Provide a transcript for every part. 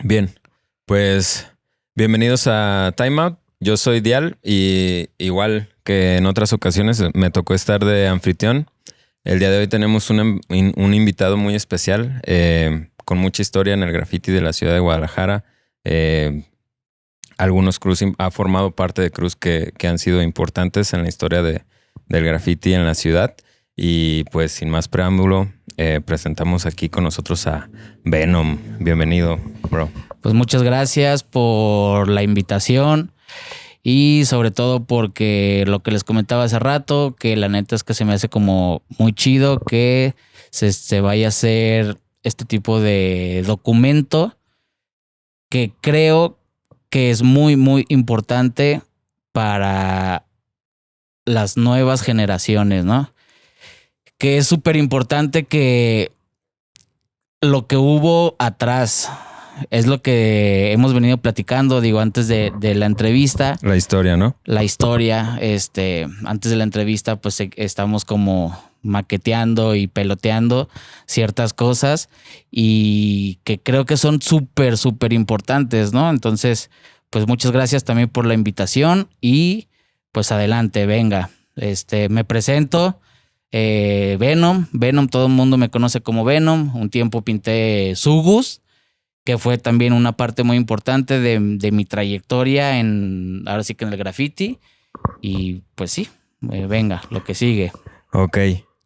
Bien, pues bienvenidos a Time Out. Yo soy Dial y igual que en otras ocasiones me tocó estar de anfitrión. El día de hoy tenemos un invitado muy especial con mucha historia en el graffiti de la ciudad de Guadalajara. Eh, Algunos crews ha formado parte de crews que han sido importantes en la historia del graffiti en la ciudad. Y pues sin más preámbulo, presentamos aquí con nosotros a Venom. Bienvenido, bro. Pues muchas gracias por la invitación y sobre todo porque lo que les comentaba hace rato, que la neta es que se me hace como muy chido que se vaya a hacer este tipo de documento que creo que es muy, muy importante para las nuevas generaciones, ¿no? Que es súper importante que lo que hubo atrás es lo que hemos venido platicando, digo, antes de la entrevista. La historia, ¿no? La historia, antes de la entrevista, pues estamos como maqueteando y peloteando ciertas cosas y que creo que son súper, súper importantes, ¿no? Entonces, pues muchas gracias también por la invitación y pues adelante, venga. Me presento, Venom, todo el mundo me conoce como Venom. Un tiempo pinté Sugus, que fue también una parte muy importante de mi trayectoria ahora sí que en el graffiti. Y pues sí, venga, lo que sigue. Ok.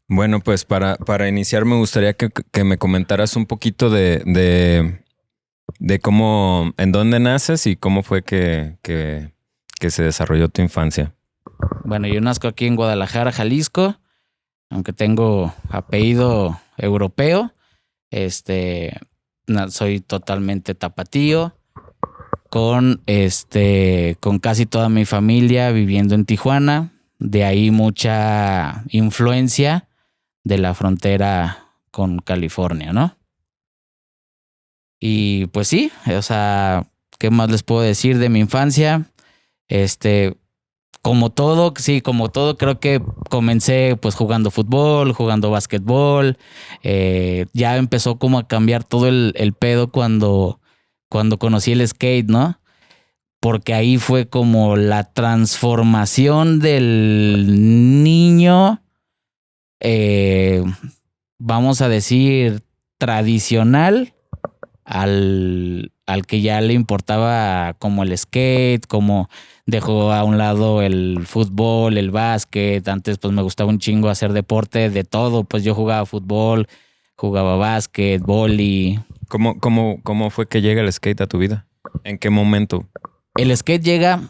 Bueno, pues para iniciar me gustaría que me comentaras un poquito de cómo, en dónde naces y cómo fue que se desarrolló tu infancia. Bueno, yo nazco aquí en Guadalajara, Jalisco, aunque tengo apellido europeo. Soy totalmente tapatío, con casi toda mi familia viviendo en Tijuana. De ahí mucha influencia de la frontera con California, ¿no? Y pues sí, o sea, ¿qué más les puedo decir de mi infancia? Como todo, sí, como todo, creo que comencé pues jugando fútbol, jugando básquetbol. Ya empezó como a cambiar todo el pedo cuando conocí el skate, ¿no? Porque ahí fue como la transformación del niño, eh, vamos a decir, tradicional al que ya le importaba como el skate, como dejó a un lado el fútbol, el básquet. Antes pues me gustaba un chingo hacer deporte de todo, pues yo jugaba fútbol, jugaba básquet, vóley. ¿Cómo fue que llega el skate a tu vida? ¿En qué momento? El skate llega,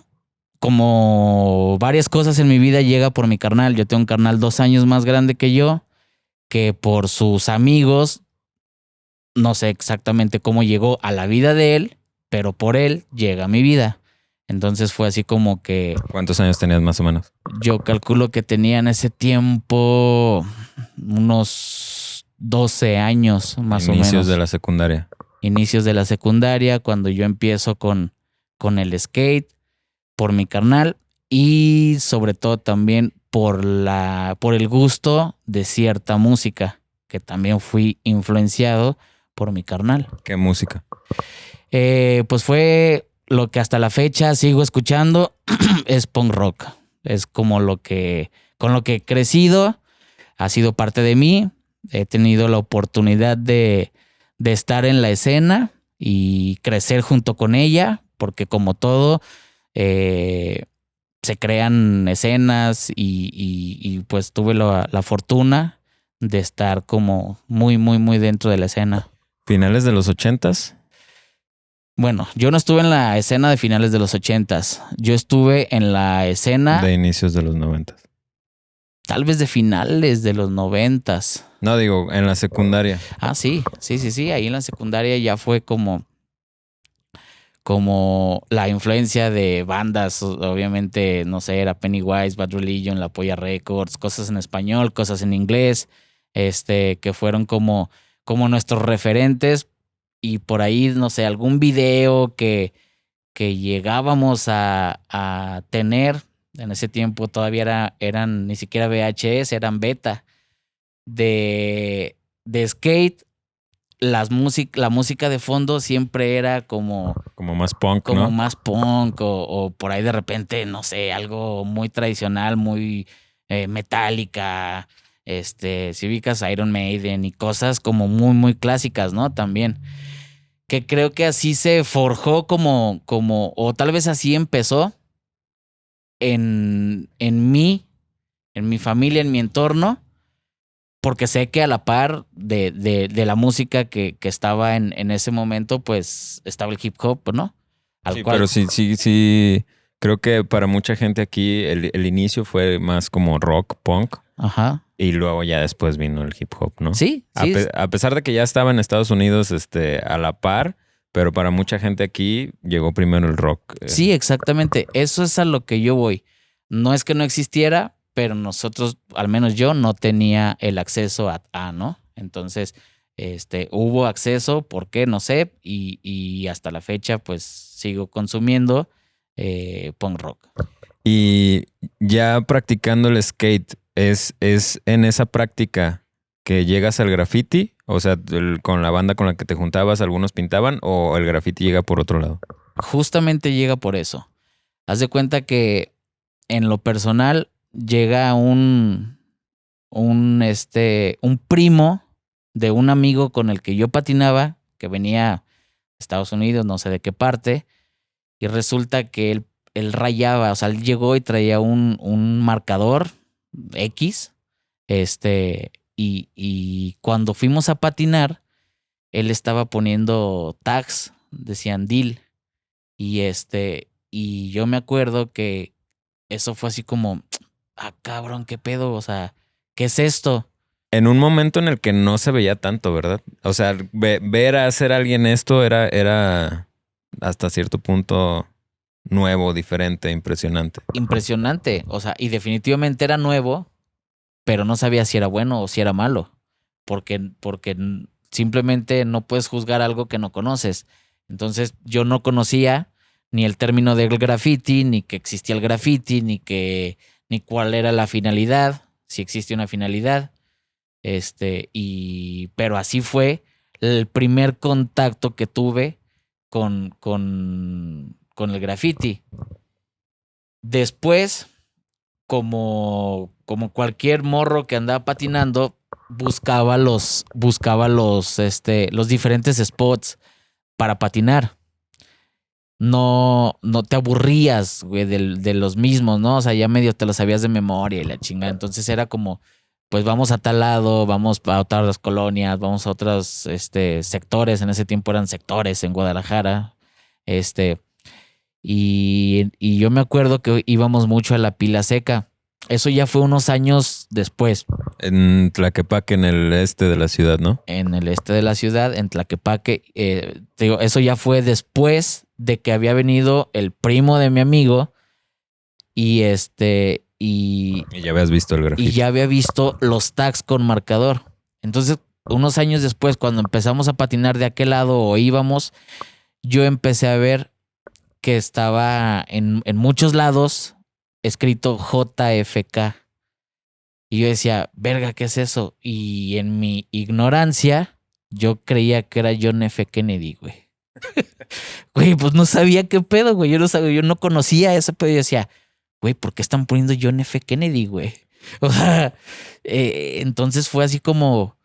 como varias cosas en mi vida, llega por mi carnal. Yo tengo un carnal 2 años más grande que yo, que por sus amigos, no sé exactamente cómo llegó a la vida de él, pero por él llega a mi vida. Entonces fue así como que ¿Cuántos años tenías más o menos? yo calculo que tenía en ese tiempo unos 12 años más o menos. Inicios de la secundaria. Inicios de la secundaria, cuando yo empiezo con el skate, por mi carnal y sobre todo también por el gusto de cierta música, que también fui influenciado por mi carnal. ¿Qué música? Pues fue lo que hasta la fecha sigo escuchando, es punk rock. Es como con lo que he crecido, ha sido parte de mí. He tenido la oportunidad de estar en la escena y crecer junto con ella, porque como todo, se crean escenas y pues tuve la fortuna de estar como muy, muy, muy dentro de la escena. ¿Finales de los 80s? Bueno, yo no estuve en la escena de finales de los 80s. Yo estuve en la escena De inicios de los 90s. tal vez de finales de los 90s. No, digo, en la secundaria. Ah, sí. Ahí en la secundaria ya fue como la influencia de bandas. Obviamente, no sé, era Pennywise, Bad Religion, La Polla Records, cosas en español, cosas en inglés, que fueron como nuestros referentes. Y por ahí, no sé, algún video que llegábamos a tener. En ese tiempo todavía eran ni siquiera VHS, eran beta de skate. la música de fondo siempre era como más punk, ¿no? como más punk o por ahí de repente, no sé, algo muy tradicional, muy metálica, si ubicas Iron Maiden y cosas como muy, muy clásicas, ¿no? También. Que creo que así se forjó o tal vez así empezó en mi familia, en mi entorno, porque sé que a la par de la música que estaba en ese momento, pues estaba el hip hop, ¿no? Sí, pero sí. Creo que para mucha gente aquí el inicio fue más como rock, punk. Ajá. Y luego ya después vino el hip hop, ¿no? Sí, sí. A pesar de que ya estaba en Estados Unidos a la par, pero para mucha gente aquí llegó primero el rock. Sí, exactamente. Eso es a lo que yo voy. No es que no existiera, pero nosotros, al menos yo, no tenía el acceso ¿no? Entonces, hubo acceso, ¿por qué? No sé, y hasta la fecha, pues sigo consumiendo punk rock. Y ya practicando el skate, ¿es en esa práctica que llegas al graffiti? O sea, con la banda con la que te juntabas, algunos pintaban, o el graffiti llega por otro lado. Justamente llega por eso. Haz de cuenta que en lo personal llega un primo de un amigo con el que yo patinaba, que venía a Estados Unidos, no sé de qué parte, y resulta que él rayaba, o sea, él llegó y traía un marcador X, y cuando fuimos a patinar, él estaba poniendo tags, decían deal, y yo me acuerdo que eso fue así como, cabrón, ¿qué pedo? O sea, ¿qué es esto? En un momento en el que no se veía tanto, ¿verdad? O sea, ver a hacer a alguien esto era hasta cierto punto nuevo, diferente, impresionante. Impresionante, o sea, y definitivamente era nuevo, pero no sabía si era bueno o si era malo, porque simplemente no puedes juzgar algo que no conoces. Entonces yo no conocía ni el término del graffiti, ni que existía el graffiti, ni cuál era la finalidad, si existe una finalidad. Pero así fue el primer contacto que tuve con el graffiti. Después, como cualquier morro que andaba patinando, buscaba los diferentes spots para patinar. No te aburrías, güey, de los mismos, ¿no? O sea, ya medio te los sabías de memoria y la chingada. Entonces era como, pues vamos a tal lado, vamos a otras colonias, vamos a otros sectores. En ese tiempo eran sectores en Guadalajara. Y yo me acuerdo que íbamos mucho a la Pila Seca. Eso ya fue unos años después. En Tlaquepaque, en el este de la ciudad, ¿no? En el este de la ciudad, en Tlaquepaque. Te digo, eso ya fue después de que había venido el primo de mi amigo y Y ya habías visto el graffiti. y ya había visto los tags con marcador. Entonces, unos años después, cuando empezamos a patinar de aquel lado o íbamos, yo empecé a ver que estaba en muchos lados escrito JFK. Y yo decía, verga, ¿qué es eso? Y en mi ignorancia, yo creía que era John F. Kennedy, güey. Güey, pues no sabía qué pedo, güey. Yo no conocía ese pedo. Yo decía, güey, ¿por qué están poniendo John F. Kennedy, güey? O sea, entonces fue así como,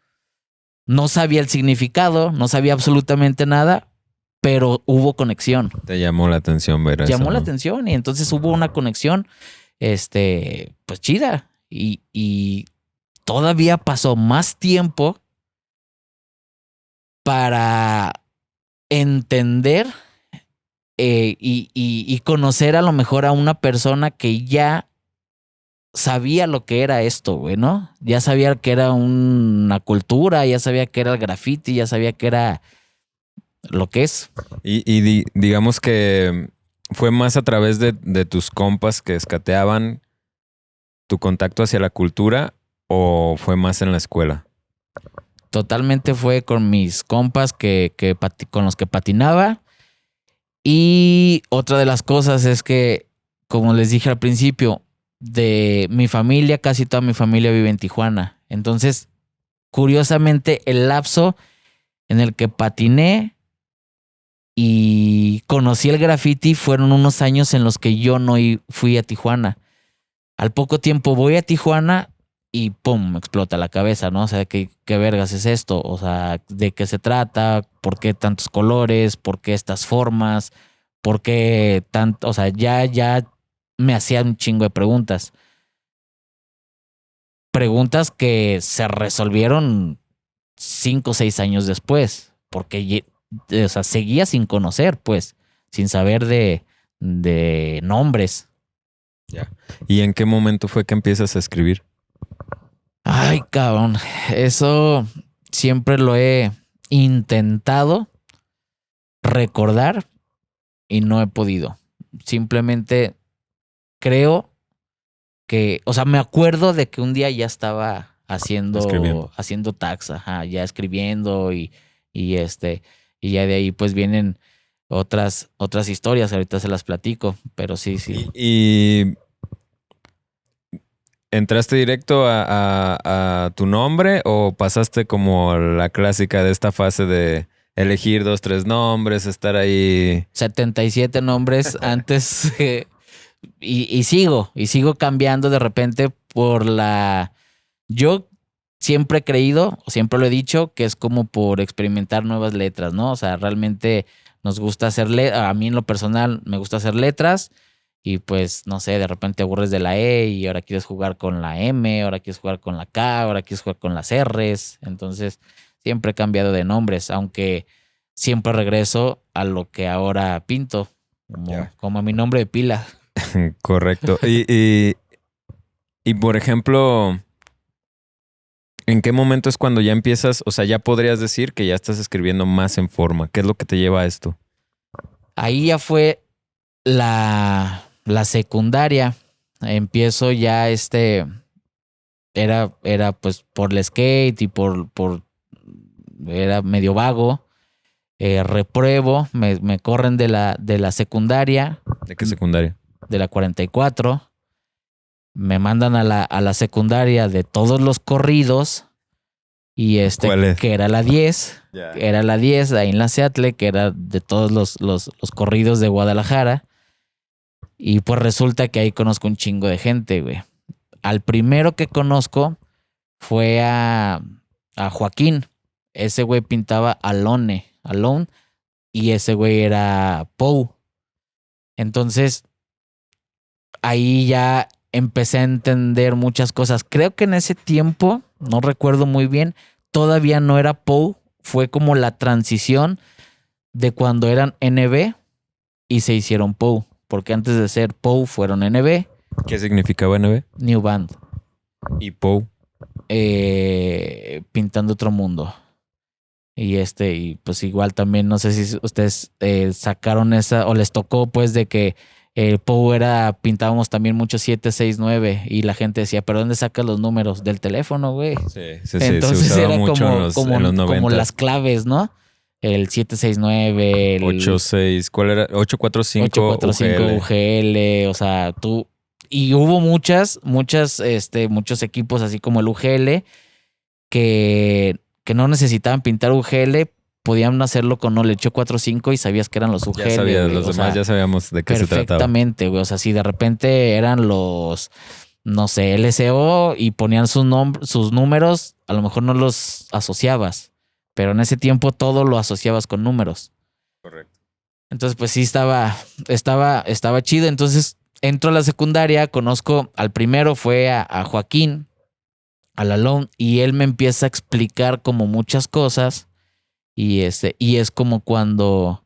no sabía el significado, no sabía absolutamente nada, pero hubo conexión. Te llamó la atención ver eso. Llamó la ¿no? atención y entonces hubo una conexión, pues chida. Y todavía pasó más tiempo para entender y conocer a lo mejor a una persona que ya sabía lo que era esto, güey, ¿no? Ya sabía que era una cultura, ya sabía que era el graffiti, ya sabía que era lo que es. Y digamos que fue más a través de tus compas que escateaban tu contacto hacia la cultura o fue más en la escuela. Totalmente fue con mis compas con los que patinaba. Y otra de las cosas es que, como les dije al principio, de mi familia, casi toda mi familia vive en Tijuana. Entonces, curiosamente, el lapso en el que patiné y conocí el graffiti. Fueron unos años en los que yo no fui a Tijuana. Al poco tiempo voy a Tijuana y ¡pum! Me explota la cabeza, ¿no? O sea, ¿qué vergas es esto? O sea, ¿de qué se trata? ¿Por qué tantos colores? ¿Por qué estas formas? ¿Por qué tanto? O sea, ya me hacían un chingo de preguntas. Preguntas que se resolvieron 5 o 6 años después, porque o sea, seguía sin conocer, pues, sin saber de nombres. Ya. ¿Y en qué momento fue que empiezas a escribir? Ay, cabrón, eso siempre lo he intentado recordar y no he podido. Simplemente creo que, o sea, me acuerdo de que un día ya estaba haciendo tags, ajá, ya escribiendo y ya de ahí pues vienen otras historias, ahorita se las platico, pero sí. ¿Y entraste directo a tu nombre o pasaste como la clásica de esta fase de elegir 2, 3 nombres, estar ahí? 77 nombres antes y sigo cambiando de repente por la... Yo siempre he creído, o siempre lo he dicho, que es como por experimentar nuevas letras, ¿no? O sea, realmente nos gusta hacer a mí en lo personal me gusta hacer letras y pues, no sé, de repente te aburres de la E y ahora quieres jugar con la M, ahora quieres jugar con la K, ahora quieres jugar con las Rs. Entonces, siempre he cambiado de nombres, aunque siempre regreso a lo que ahora pinto, como a mi nombre de pila. Correcto. Y por ejemplo, ¿en qué momento es cuando ya empiezas? O sea, ya podrías decir que ya estás escribiendo más en forma. ¿Qué es lo que te lleva a esto? Ahí ya fue la secundaria. Empiezo ya era pues por el skate y por era medio vago. Repruebo, me corren de la secundaria. ¿De qué secundaria? De la 44. Me mandan a la secundaria de todos los corridos. Y ¿Cuál es? que era la 10. Yeah. Era la 10 ahí en la Seattle, que era de todos los corridos de Guadalajara. Y pues resulta que ahí conozco un chingo de gente, güey. Al primero que conozco fue a Joaquín. Ese güey pintaba Alone, y ese güey era Poe. Entonces, ahí ya empecé a entender muchas cosas. Creo que en ese tiempo, no recuerdo muy bien, todavía no era Poe. Fue como la transición de cuando eran NB y se hicieron Poe. Porque antes de ser Poe fueron NB. ¿Qué significaba NB? New Band. ¿Y Poe? Pintando otro mundo. Y pues igual también, no sé si ustedes sacaron esa o les tocó pues de que Poe pintábamos también mucho 769 y la gente decía, ¿pero dónde sacas los números? Del teléfono, güey. Sí, entonces se usaba era mucho como en los 90. Como las claves, ¿no? El 769, el 86, ¿cuál era? 845 845 UGL, o sea, y hubo muchos equipos así como el UGL que no necesitaban pintar UGL, podían hacerlo con el 845 y sabías que eran los UGL. Ya sabías, güey. los demás ya sabíamos de qué se trataba. Perfectamente, güey. O sea, si de repente eran los, no sé, LSO y ponían sus números, a lo mejor no los asociabas. Pero en ese tiempo todo lo asociabas con números. Correcto. Entonces, pues sí, estaba chido. Entonces, entro a la secundaria, conozco al primero, fue a Joaquín, a Alone, y él me empieza a explicar como muchas cosas. Y es como cuando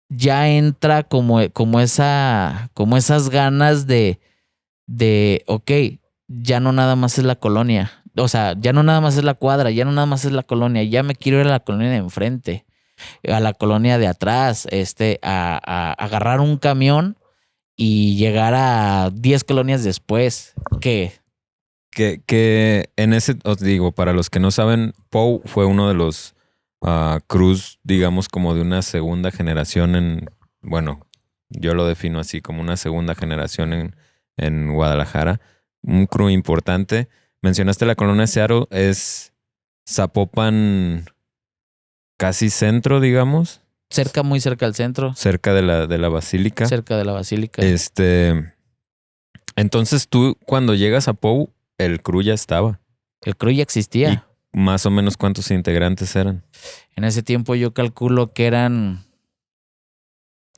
ya entra como esas ganas de, ok, ya no nada más es la colonia. O sea, ya no nada más es la cuadra, ya no nada más es la colonia, ya me quiero ir a la colonia de enfrente, a la colonia de atrás, a agarrar un camión y llegar a 10 colonias después. Que en ese, os digo, para los que no saben, Poe fue uno de los crews, digamos, como de una segunda generación bueno, yo lo defino así, como una segunda generación en Guadalajara. Un crew importante. Mencionaste la colonia Seattle, es Zapopan casi centro, digamos. Muy cerca al centro. Cerca de la basílica. Cerca de la basílica. Entonces tú, cuando llegas a Pou, el crew ya estaba. El crew ya existía. ¿Y más o menos cuántos integrantes eran? En ese tiempo yo calculo que eran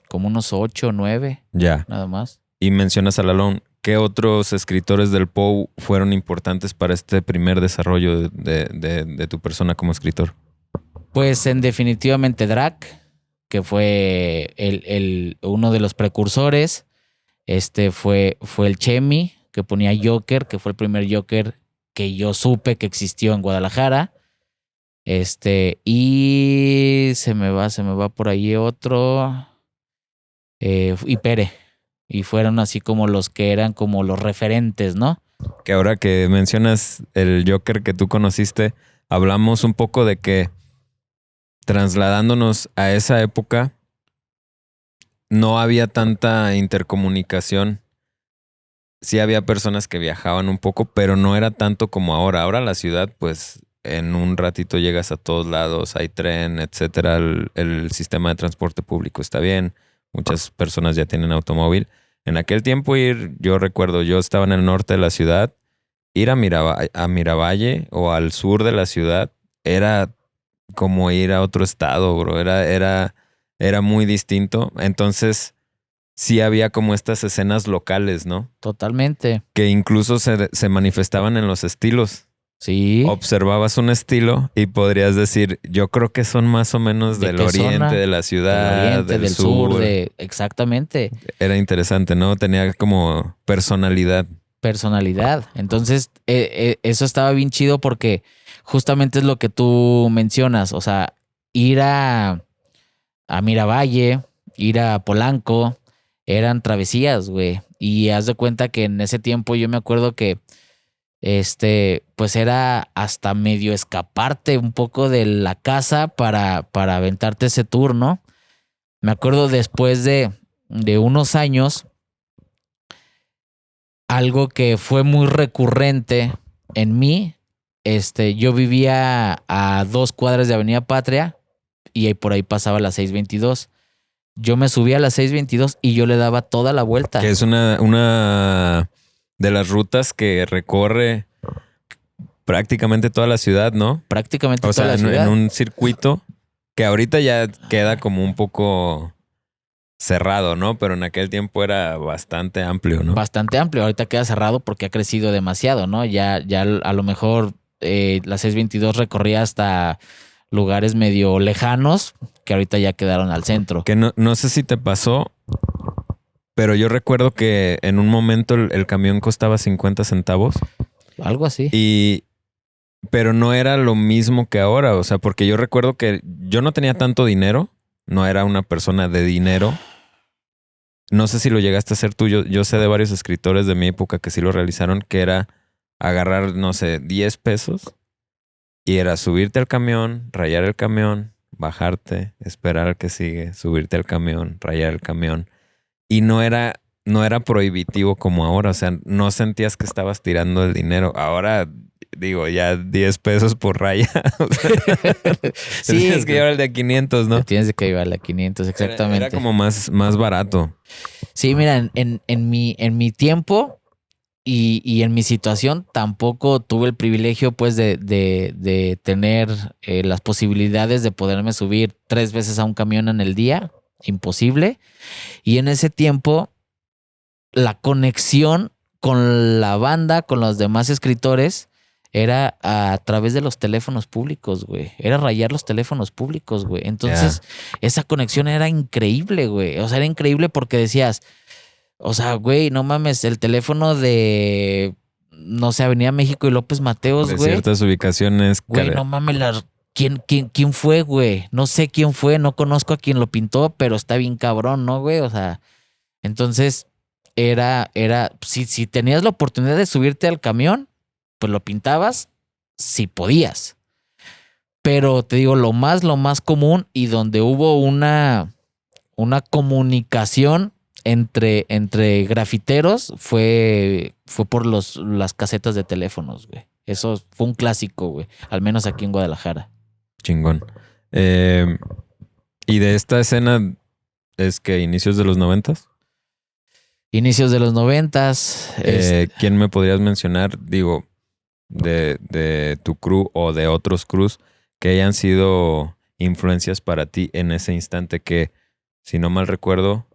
como unos 8 o 9. Ya. Nada más. Y mencionas a Lalón. ¿Qué otros escritores del Pou fueron importantes para este primer desarrollo de tu persona como escritor? Pues definitivamente Drac, que fue uno de los precursores. Fue el Chemi, que ponía Joker, que fue el primer Joker que yo supe que existió en Guadalajara. Y se me va por ahí otro. Y Pere. Y fueron así como los que eran como los referentes, ¿no? Que ahora que mencionas el Joker que tú conociste, hablamos un poco de que trasladándonos a esa época, no había tanta intercomunicación. Sí había personas que viajaban un poco, pero no era tanto como ahora. Ahora la ciudad, pues en un ratito llegas a todos lados, hay tren, etcétera. El sistema de transporte público está bien. Muchas personas ya tienen automóvil. En aquel tiempo yo recuerdo, yo estaba en el norte de la ciudad, ir a Miravalle o al sur de la ciudad era como ir a otro estado, bro. Era muy distinto. Entonces sí había como estas escenas locales, ¿no? Totalmente. Que incluso se manifestaban en los estilos. Sí. Observabas un estilo y podrías decir, yo creo que son más o menos del oriente zona? de la ciudad, del sur. Exactamente. Era interesante, ¿no? Tenía como personalidad. Entonces, eso estaba bien chido porque justamente es lo que tú mencionas. O sea, ir a Miravalle, ir a Polanco, eran travesías, güey. Y haz de cuenta que en ese tiempo yo me acuerdo que pues era hasta medio escaparte un poco de la casa para aventarte ese tour, ¿no? Me acuerdo después de unos años, algo que fue muy recurrente en mí, yo vivía a 2 cuadras de Avenida Patria y ahí por ahí pasaba la 622. Yo me subía a la 622 y yo le daba toda la vuelta. Que es una de las rutas que recorre prácticamente toda la ciudad, ¿no? Prácticamente toda la ciudad. En un circuito que ahorita ya queda como un poco cerrado, ¿no? Pero en aquel tiempo era bastante amplio, ¿no? Bastante amplio. Ahorita queda cerrado porque ha crecido demasiado, ¿no? Ya a lo mejor la 622 recorría hasta lugares medio lejanos que ahorita ya quedaron al centro. Que no sé si te pasó, pero yo recuerdo que en un momento el camión costaba 50 centavos. Algo así. Pero no era lo mismo que ahora. O sea, porque yo recuerdo que yo no tenía tanto dinero. No era una persona de dinero. No sé si lo llegaste a hacer tú. Yo sé de varios escritores de mi época que sí lo realizaron, que era agarrar, no sé, 10 pesos y era subirte al camión, rayar el camión, bajarte, esperar al que sigue, subirte al camión, rayar el camión. Y no era prohibitivo como ahora. O sea, no sentías que estabas tirando el dinero. Ahora, digo, ya 10 pesos por raya. Sí, tienes que llevar el de 500, ¿no? Tienes que llevar el de 500, exactamente. Era como más barato. Sí, mira, en mi tiempo y en mi situación tampoco tuve el privilegio pues de tener las posibilidades de poderme subir 3 veces a un camión en el día. Imposible. Y en ese tiempo la conexión con la banda, con los demás escritores, era a través de los teléfonos públicos, güey. Era rayar los teléfonos públicos, güey. Entonces, esa conexión era increíble, güey. O sea, era increíble porque decías, o sea, güey, no mames, el teléfono de, no sé, Avenida México y López Mateos, güey. De ciertas ubicaciones. Güey, no mames, ¿Quién fue, güey? No sé quién fue, no conozco a quien lo pintó, pero está bien cabrón, ¿no, güey? O sea, entonces si tenías la oportunidad de subirte al camión, pues lo pintabas si podías. Pero te digo, lo más común y donde hubo una comunicación entre grafiteros fue por las casetas de teléfonos, güey. Eso fue un clásico, güey. Al menos aquí en Guadalajara. Chingón. ¿Y de esta escena es que inicios de los 90s? Inicios de los 90s. ¿Quién me podrías mencionar, digo, de tu crew o de otros crews que hayan sido influencias para ti en ese instante que, si no mal recuerdo,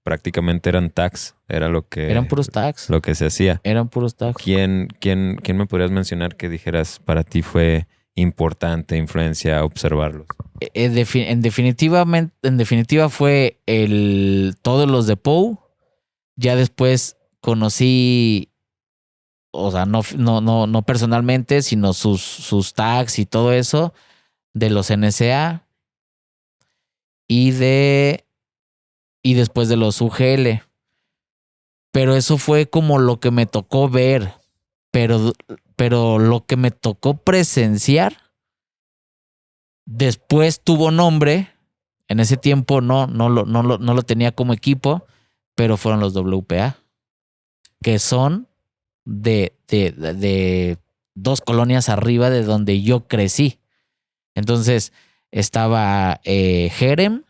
prácticamente eran tags, era Eran puros tags. lo que se hacía. Eran puros tags. ¿Quién me podrías mencionar que dijeras para ti fue importante, influencia, observarlos? En definitiva fue todos los de Poe. Ya después conocí, o sea, no personalmente, sino sus tags y todo eso de los NSA y después de los UGL. Pero eso fue como lo que me tocó ver. Pero lo que me tocó presenciar después tuvo nombre. En ese tiempo no lo tenía como equipo, pero fueron los WPA, que son de 2 colonias arriba de donde yo crecí. Entonces estaba Jerem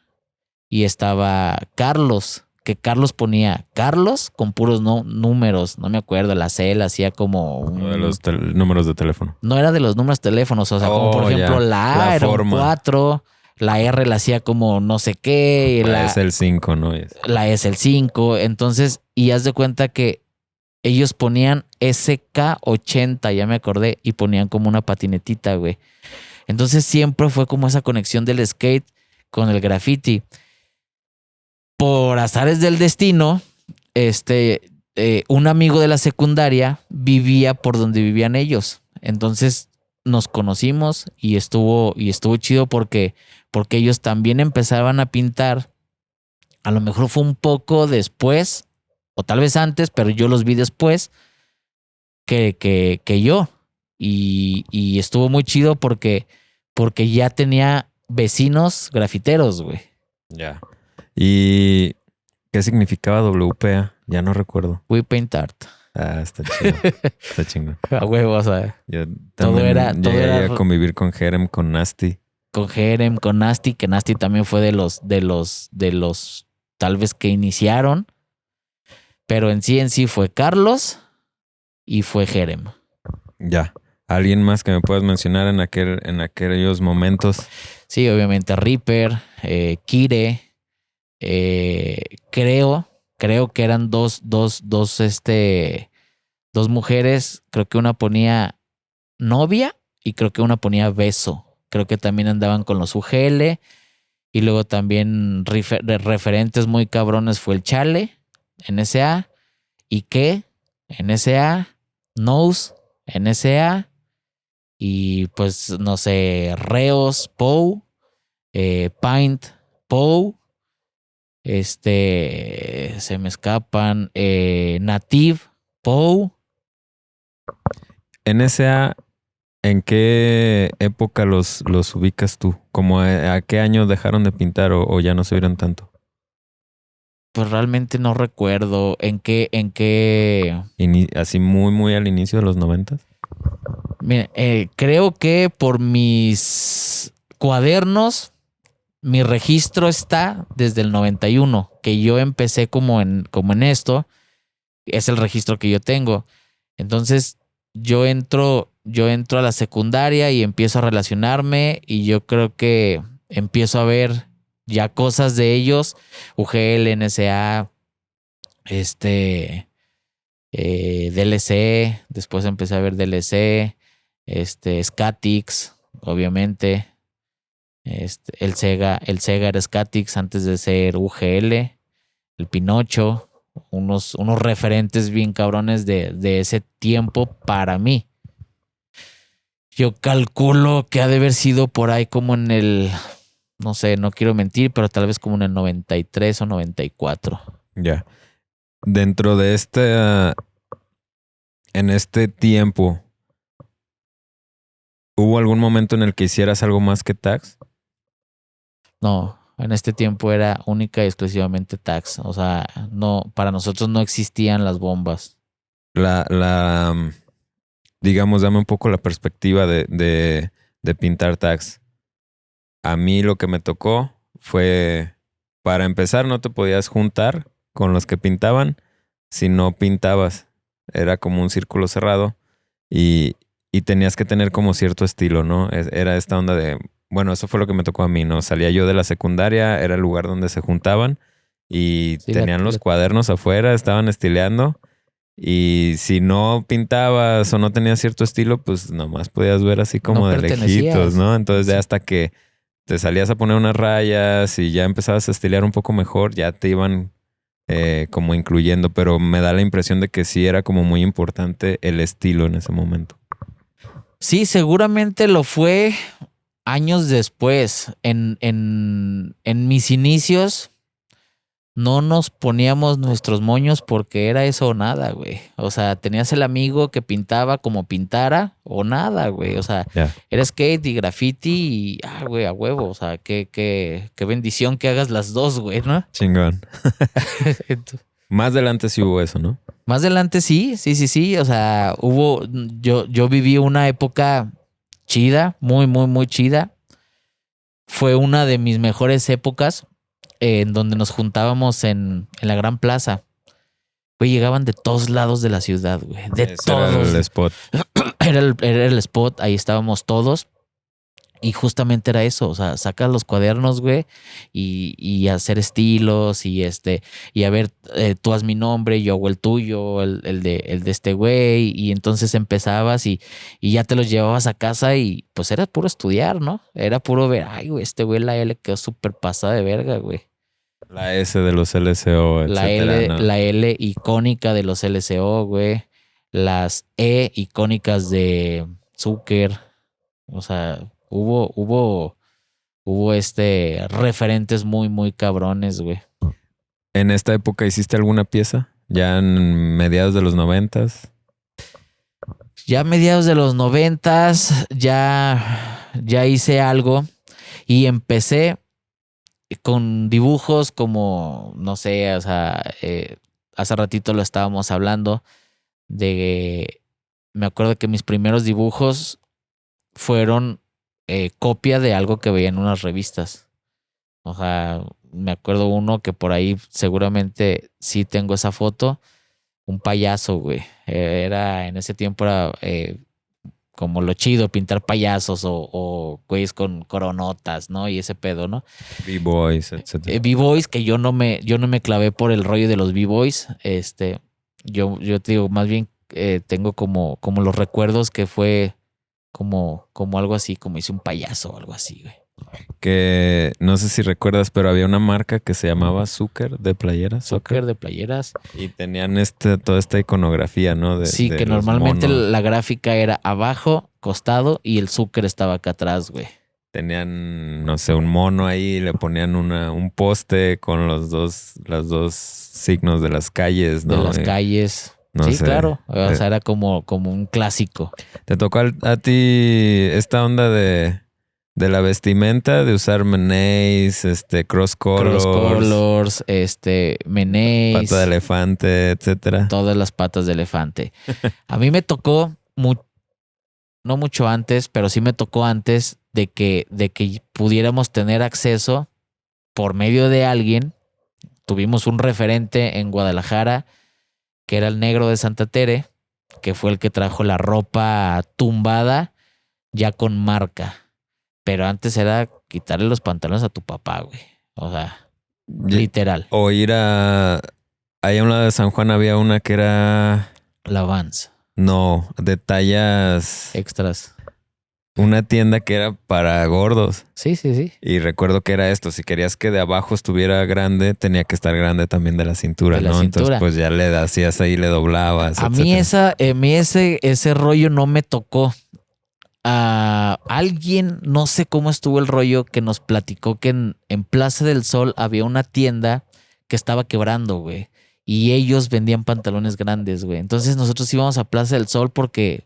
y estaba Carlos, que Carlos ponía Carlos con puros números, no me acuerdo, la C la hacía como De los números de teléfono. No era de los números de teléfonos, o sea, como por ejemplo ya. la A La era forma. un 4, la R la hacía como no sé qué, La es el 5, ¿no? la S el 5, entonces, y haz de cuenta que ellos ponían SK80, ya me acordé, y ponían como una patinetita, güey. Entonces siempre fue como esa conexión del skate con el graffiti. Por azares del destino, un amigo de la secundaria vivía por donde vivían ellos. Entonces nos conocimos y estuvo chido porque ellos también empezaban a pintar. A lo mejor fue un poco después, o tal vez antes, pero yo los vi después que yo. Y estuvo muy chido porque ya tenía vecinos grafiteros, güey. Ya. ¿Y qué significaba WPA? Ya no recuerdo. We Paint Art. Ah, está chido. Está chingón. A huevo, o sea. Yo Todo también era llegué a convivir con Jerem, con Nasty. Con Jerem, con Nasty, que Nasty también fue de los tal vez que iniciaron. Pero en sí fue Carlos y fue Jerem. Ya. ¿Alguien más que me puedas mencionar en aquellos momentos? Sí, obviamente Reaper, Kire. Creo que eran dos mujeres. Creo que una ponía novia y creo que una ponía beso. Creo que también andaban con los UGL. Y luego también referentes muy cabrones fue el Chale, NSA, Ike, NSA, Nose, NSA, y pues no sé, Reos, Poe, Paint, Poe, se me escapan, Native, Poe. NSA, ¿en qué época los ubicas tú? ¿Cómo a qué año dejaron de pintar o ya no se vieron tanto? Pues realmente no recuerdo en qué. Así muy, muy al inicio de los 90. Mira, creo que por mis cuadernos, mi registro está desde el 91, que yo empecé como en esto. Es el registro que yo tengo. Entonces, yo entro a la secundaria y empiezo a relacionarme y yo creo que empiezo a ver ya cosas de ellos, UGL, NSA, DLC, después empecé a ver DLC, Scatix, obviamente, el Sega era Scatix antes de ser UGL, el Pinocho, unos referentes bien cabrones de ese tiempo para mí. Yo calculo que ha de haber sido por ahí como en el, no sé, no quiero mentir, pero tal vez como en el 93 o 94. Ya. Dentro de en este tiempo, ¿hubo algún momento en el que hicieras algo más que tags? No, en este tiempo era única y exclusivamente tags. O sea, no, para nosotros no existían las bombas. digamos, dame un poco la perspectiva de pintar tags. A mí lo que me tocó fue, para empezar, no te podías juntar con los que pintaban si no pintabas. Era como un círculo cerrado y tenías que tener como cierto estilo, ¿no? Era esta onda de, bueno, eso fue lo que me tocó a mí, ¿no? Salía yo de la secundaria, era el lugar donde se juntaban y Sí, tenían los cuadernos afuera, estaban estileando. Y si no pintabas o no tenías cierto estilo, pues nomás podías ver así como No de pertenecías. lejitos, ¿no? Entonces ya Sí. hasta que te salías a poner unas rayas y ya empezabas a estilear un poco mejor, ya te iban como incluyendo. Pero me da la impresión de que sí era como muy importante el estilo en ese momento. Sí, seguramente lo fue años después. En mis inicios no nos poníamos nuestros moños porque era eso o nada, güey. O sea, tenías el amigo que pintaba como pintara o nada, güey. O sea, Ya. era skate y graffiti y, güey, a huevo. O sea, qué bendición que hagas las dos, güey, ¿no? Chingón. Más adelante sí hubo eso, ¿no? Más adelante sí. O sea, yo viví una época chida, muy, muy, muy chida. Fue una de mis mejores épocas en donde nos juntábamos en la Gran Plaza. Güey, llegaban de todos lados de la ciudad, güey. De Ese todos. era el spot. Era el spot, ahí estábamos todos. Y justamente era eso, o sea, sacas los cuadernos, güey, y hacer estilos y y a ver, tú haz mi nombre, yo hago el tuyo, el de este güey, y entonces empezabas y ya te los llevabas a casa y pues era puro estudiar, ¿no? Era puro ver, ay, güey, este güey la L quedó súper pasada de verga, güey. La S de los LCO, etcétera, ¿no? La L icónica de los LCO, güey. Las E icónicas de Zucker. O sea, hubo referentes muy, muy cabrones, güey. ¿En esta época hiciste alguna pieza? ¿Ya en mediados de los 90s? Ya a mediados de los 90s ya hice algo y empecé con dibujos como, no sé, o sea, hace ratito lo estábamos hablando me acuerdo que mis primeros dibujos fueron copia de algo que veía en unas revistas. O sea, me acuerdo uno que por ahí seguramente sí tengo esa foto, un payaso, güey. En ese tiempo era como lo chido, pintar payasos o güeyes con coronotas, ¿no? Y ese pedo, ¿no? B-Boys, etcétera. B-Boys, que yo no me clavé por el rollo de los B-Boys. Yo te digo, más bien tengo como los recuerdos que fue como algo así, como hice un payaso o algo así, güey. Que no sé si recuerdas, pero había una marca que se llamaba Zucker de playeras. Zucker de playeras. Y tenían toda esta iconografía, ¿no? Sí, de que los normalmente monos. la gráfica era abajo, costado, y el Zucker estaba acá atrás, güey. Tenían, no sé, un mono ahí, le ponían un poste con los dos signos de las calles, ¿no? De las calles. No Sí, sé. claro. O sea, era como un clásico. ¿Te tocó a ti esta onda de la vestimenta, de usar meneis, cross colors, meneis, pata de elefante, etcétera? todas las patas de elefante. A mí me tocó no mucho antes, pero sí me tocó antes de que pudiéramos tener acceso por medio de alguien. Tuvimos un referente en Guadalajara que era el Negro de Santa Tere, que fue el que trajo la ropa tumbada ya con marca. Pero antes era quitarle los pantalones a tu papá, güey. O sea, literal. O ir a... Ahí a un lado de San Juan había una que era... La Vans. No, de tallas... Extras. Una tienda que era para gordos. Sí. Y recuerdo que era esto, si querías que de abajo estuviera grande, tenía que estar grande también de la cintura, De la ¿no? cintura. Entonces pues ya le hacías ahí, le doblabas, A mí etcétera. ese rollo no me tocó. Alguien, no sé cómo estuvo el rollo, que nos platicó que en Plaza del Sol había una tienda que estaba quebrando, güey. Y ellos vendían pantalones grandes, güey. Entonces nosotros íbamos a Plaza del Sol porque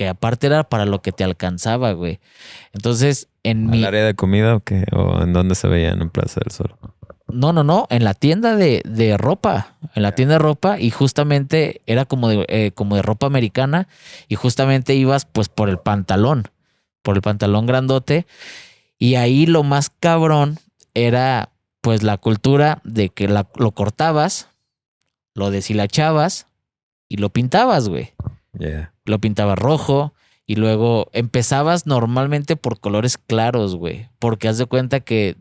aparte era para lo que te alcanzaba, güey. Entonces, ¿Al área de comida o qué? ¿O en dónde se veían en Plaza del Sol? No, en la tienda de ropa, en la tienda de ropa y justamente era como de ropa americana y justamente ibas pues por el pantalón grandote y ahí lo más cabrón era pues la cultura de que lo cortabas, lo deshilachabas y lo pintabas, güey. Yeah. Lo pintabas rojo y luego empezabas normalmente por colores claros, güey, porque haz de cuenta que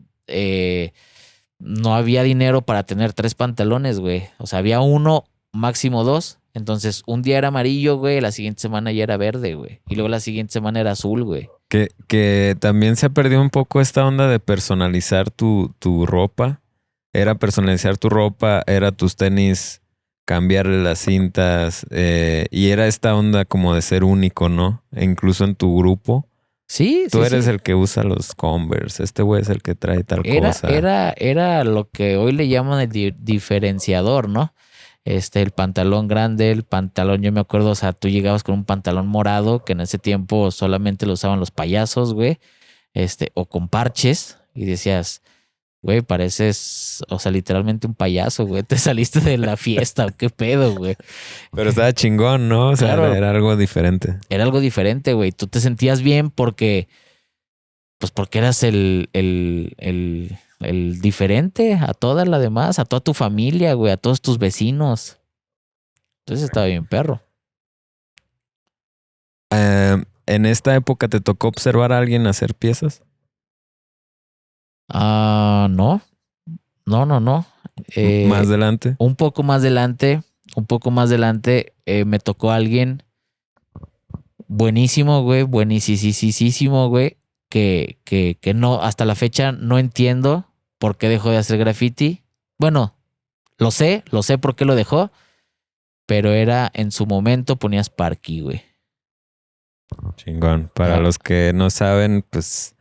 no había dinero para tener 3 pantalones, güey. O sea, había uno, máximo 2. Entonces, un día era amarillo, güey. La siguiente semana ya era verde, güey. Y luego la siguiente semana era azul, güey. Que también se ha perdido un poco esta onda de personalizar tu ropa. Era personalizar tu ropa, era tus tenis, cambiarle las cintas. Y era esta onda como de ser único, ¿no? E incluso en tu grupo. Sí, Tú sí, eres sí. el que usa los Converse. Este güey es el que trae tal cosa. Era lo que hoy le llaman el diferenciador, ¿no? El pantalón grande, el pantalón, yo me acuerdo, o sea, tú llegabas con un pantalón morado que en ese tiempo solamente lo usaban los payasos, güey, o con parches y decías, güey, pareces, o sea, literalmente un payaso, güey, te saliste de la fiesta, ¿qué pedo, güey? Pero estaba chingón, ¿no? O sea, Claro, era algo diferente. era algo diferente, güey, tú te sentías bien pues porque eras el diferente a toda la demás, a toda tu familia, güey, a todos tus vecinos. Entonces estaba bien perro. ¿En esta época te tocó observar a alguien hacer piezas? Ah, no, no. Más adelante. Un poco más adelante, me tocó alguien buenísimo, güey, buenísimo, güey, que no, hasta la fecha no entiendo por qué dejó de hacer graffiti. Bueno, lo sé por qué lo dejó, pero era en su momento ponía Sparky, güey. Chingón. Para Ah, los que no saben, pues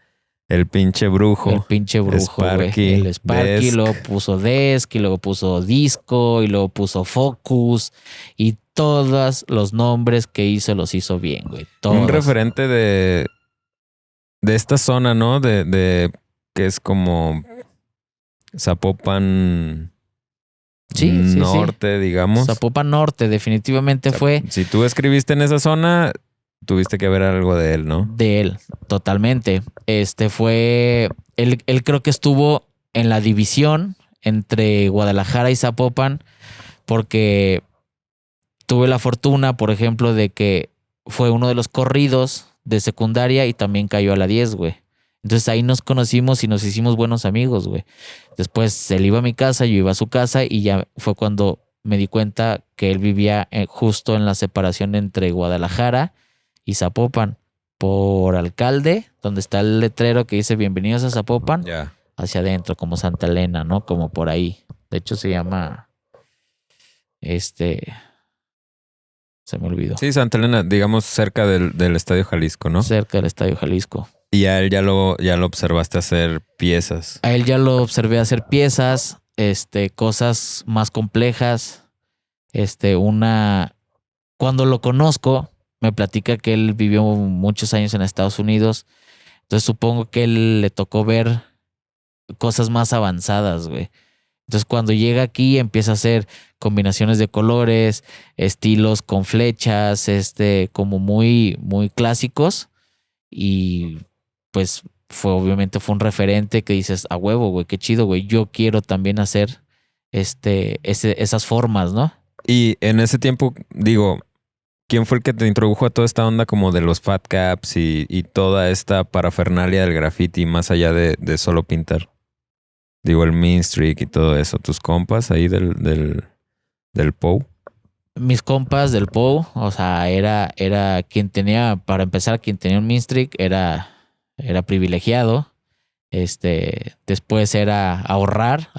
el pinche brujo. el pinche brujo, güey. Sparky, El Sparky, Desk. luego puso Desk, y luego puso Disco, y luego puso Focus, y todos los nombres que hizo los hizo bien, güey. Todos. Un referente de esta zona, ¿no? De que es como Zapopan Sí. Norte, digamos. Zapopan Norte, definitivamente fue Si tú escribiste en esa zona, tuviste que ver algo de él, ¿no? de él, totalmente. Él creo que estuvo en la división entre Guadalajara y Zapopan, porque tuve la fortuna, por ejemplo, de que fue uno de los corridos de secundaria y también cayó a la 10, güey. Entonces ahí nos conocimos y nos hicimos buenos amigos, güey. Después él iba a mi casa, yo iba a su casa y ya fue cuando me di cuenta que él vivía justo en la separación entre Guadalajara y Zapopan. Por Alcalde, donde está el letrero que dice bienvenidos a Zapopan, Ya. hacia adentro, como Santa Elena, ¿no? Como por ahí. De hecho se llama, se me olvidó. Sí, Santa Elena, digamos cerca del Estadio Jalisco, ¿no? Cerca del Estadio Jalisco. Y a él ya lo observaste hacer piezas. A él ya lo observé hacer piezas, cosas más complejas. Cuando lo conozco, me platica que él vivió muchos años en Estados Unidos. Entonces supongo que él le tocó ver cosas más avanzadas, güey. Entonces cuando llega aquí empieza a hacer combinaciones de colores, estilos con flechas, como muy, muy clásicos. Y pues obviamente fue un referente que dices, a huevo, güey, qué chido, güey. Yo quiero también hacer esas formas, ¿no? Y en ese tiempo, digo, ¿quién fue el que te introdujo a toda esta onda como de los fat caps y toda esta parafernalia del graffiti más allá de solo pintar? Digo, el mean streak y todo eso. ¿Tus compas ahí del POW? Mis compas del POW, o sea, era quien tenía, para empezar, quien tenía un Minstrick era privilegiado. Después era ahorrar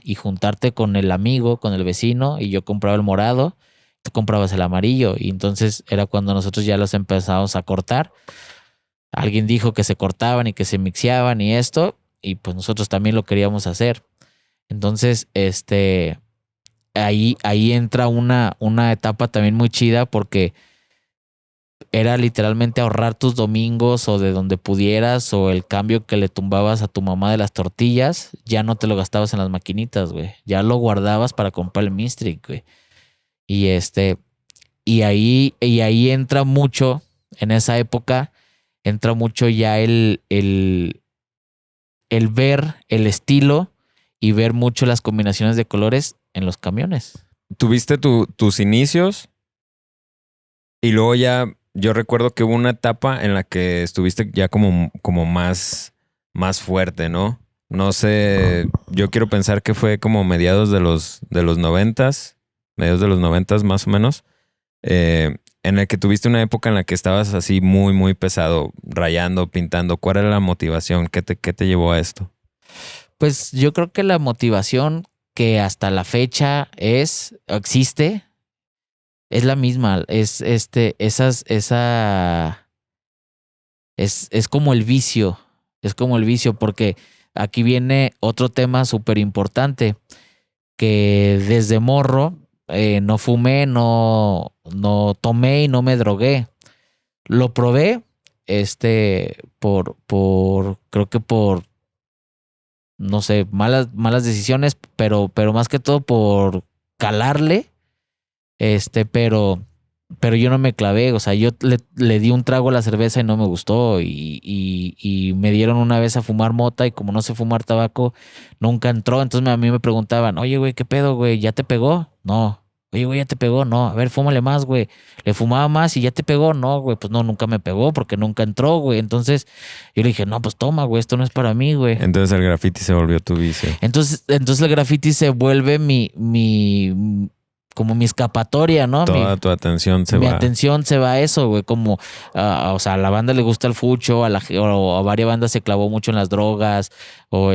y juntarte con el amigo, con el vecino, y yo compraba el morado, tú comprabas el amarillo, y entonces era cuando nosotros ya los empezamos a cortar. Alguien dijo que se cortaban y que se mixeaban y esto, y pues nosotros también lo queríamos hacer. Entonces, ahí entra una etapa también muy chida porque era literalmente ahorrar tus domingos o de donde pudieras, o el cambio que le tumbabas a tu mamá de las tortillas, ya no te lo gastabas en las maquinitas, güey. Ya lo guardabas para comprar el Mistric, güey. Y y ahí entra mucho, en esa época, entra mucho ya el ver el estilo y ver mucho las combinaciones de colores en los camiones. Tuviste tus inicios y luego ya, yo recuerdo que hubo una etapa en la que estuviste ya como más fuerte, ¿no? No sé, yo quiero pensar que fue como mediados de los noventas, mediados de los noventas más o menos, en el que tuviste una época en la que estabas así muy, muy pesado, rayando, pintando. ¿Cuál era la motivación? ¿Qué te llevó a esto? Pues yo creo que la motivación que hasta la fecha existe, es la misma. Es como el vicio. Es como el vicio, porque aquí viene otro tema súper importante, que desde morro no fumé, no tomé y no me drogué. Lo probé, creo que por, no sé, malas decisiones, pero más que todo por calarle, pero yo no me clavé. O sea, yo le di un trago a la cerveza y no me gustó, y me dieron una vez a fumar mota, y como no sé fumar tabaco, nunca entró. Entonces a mí me preguntaban, oye, güey, ¿qué pedo, güey? ¿Ya te pegó? No. Oye, güey, ¿ya te pegó? No. A ver, fúmale más, güey. Le fumaba más y ya te pegó. No, güey, pues no, nunca me pegó porque nunca entró, güey. Entonces yo le dije, no, pues toma, güey, esto no es para mí, güey. Entonces el graffiti se volvió tu vicio. Entonces el graffiti se vuelve como mi escapatoria, ¿no? Toda tu atención se Mi va. atención se va a eso, güey. Como, o sea, a la banda le gusta el fucho, o a varias bandas se clavó mucho en las drogas, o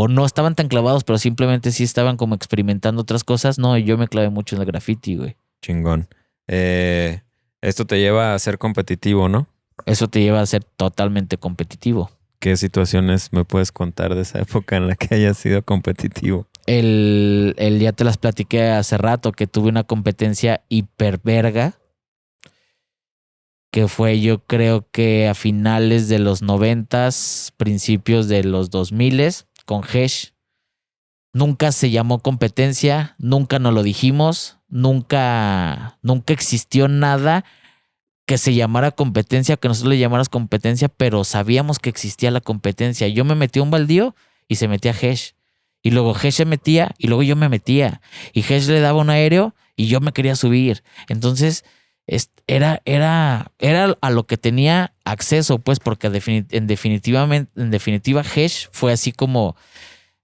no estaban tan clavados, pero simplemente sí estaban como experimentando otras cosas. No, y yo me clavé mucho en el graffiti, güey. Chingón. Esto te lleva a ser competitivo, ¿no? Eso te lleva a ser totalmente competitivo. ¿Qué situaciones me puedes contar de esa época en la que hayas sido competitivo? Ya te las platiqué hace rato, que tuve una competencia hiper verga, que fue, yo creo que a finales de los 90s, principios de los 2000s, con Hesh. Nunca se llamó competencia, nunca nos lo dijimos, nunca existió nada que se llamara competencia, que nosotros le llamáramos competencia, pero sabíamos que existía la competencia. Yo me metí a un baldío y se metía Hesh. Y luego Hesh se metía y luego yo me metía. Y Hesh le daba un aéreo y yo me quería subir. Entonces era a lo que tenía acceso, pues, porque en definitiva Hesh fue así como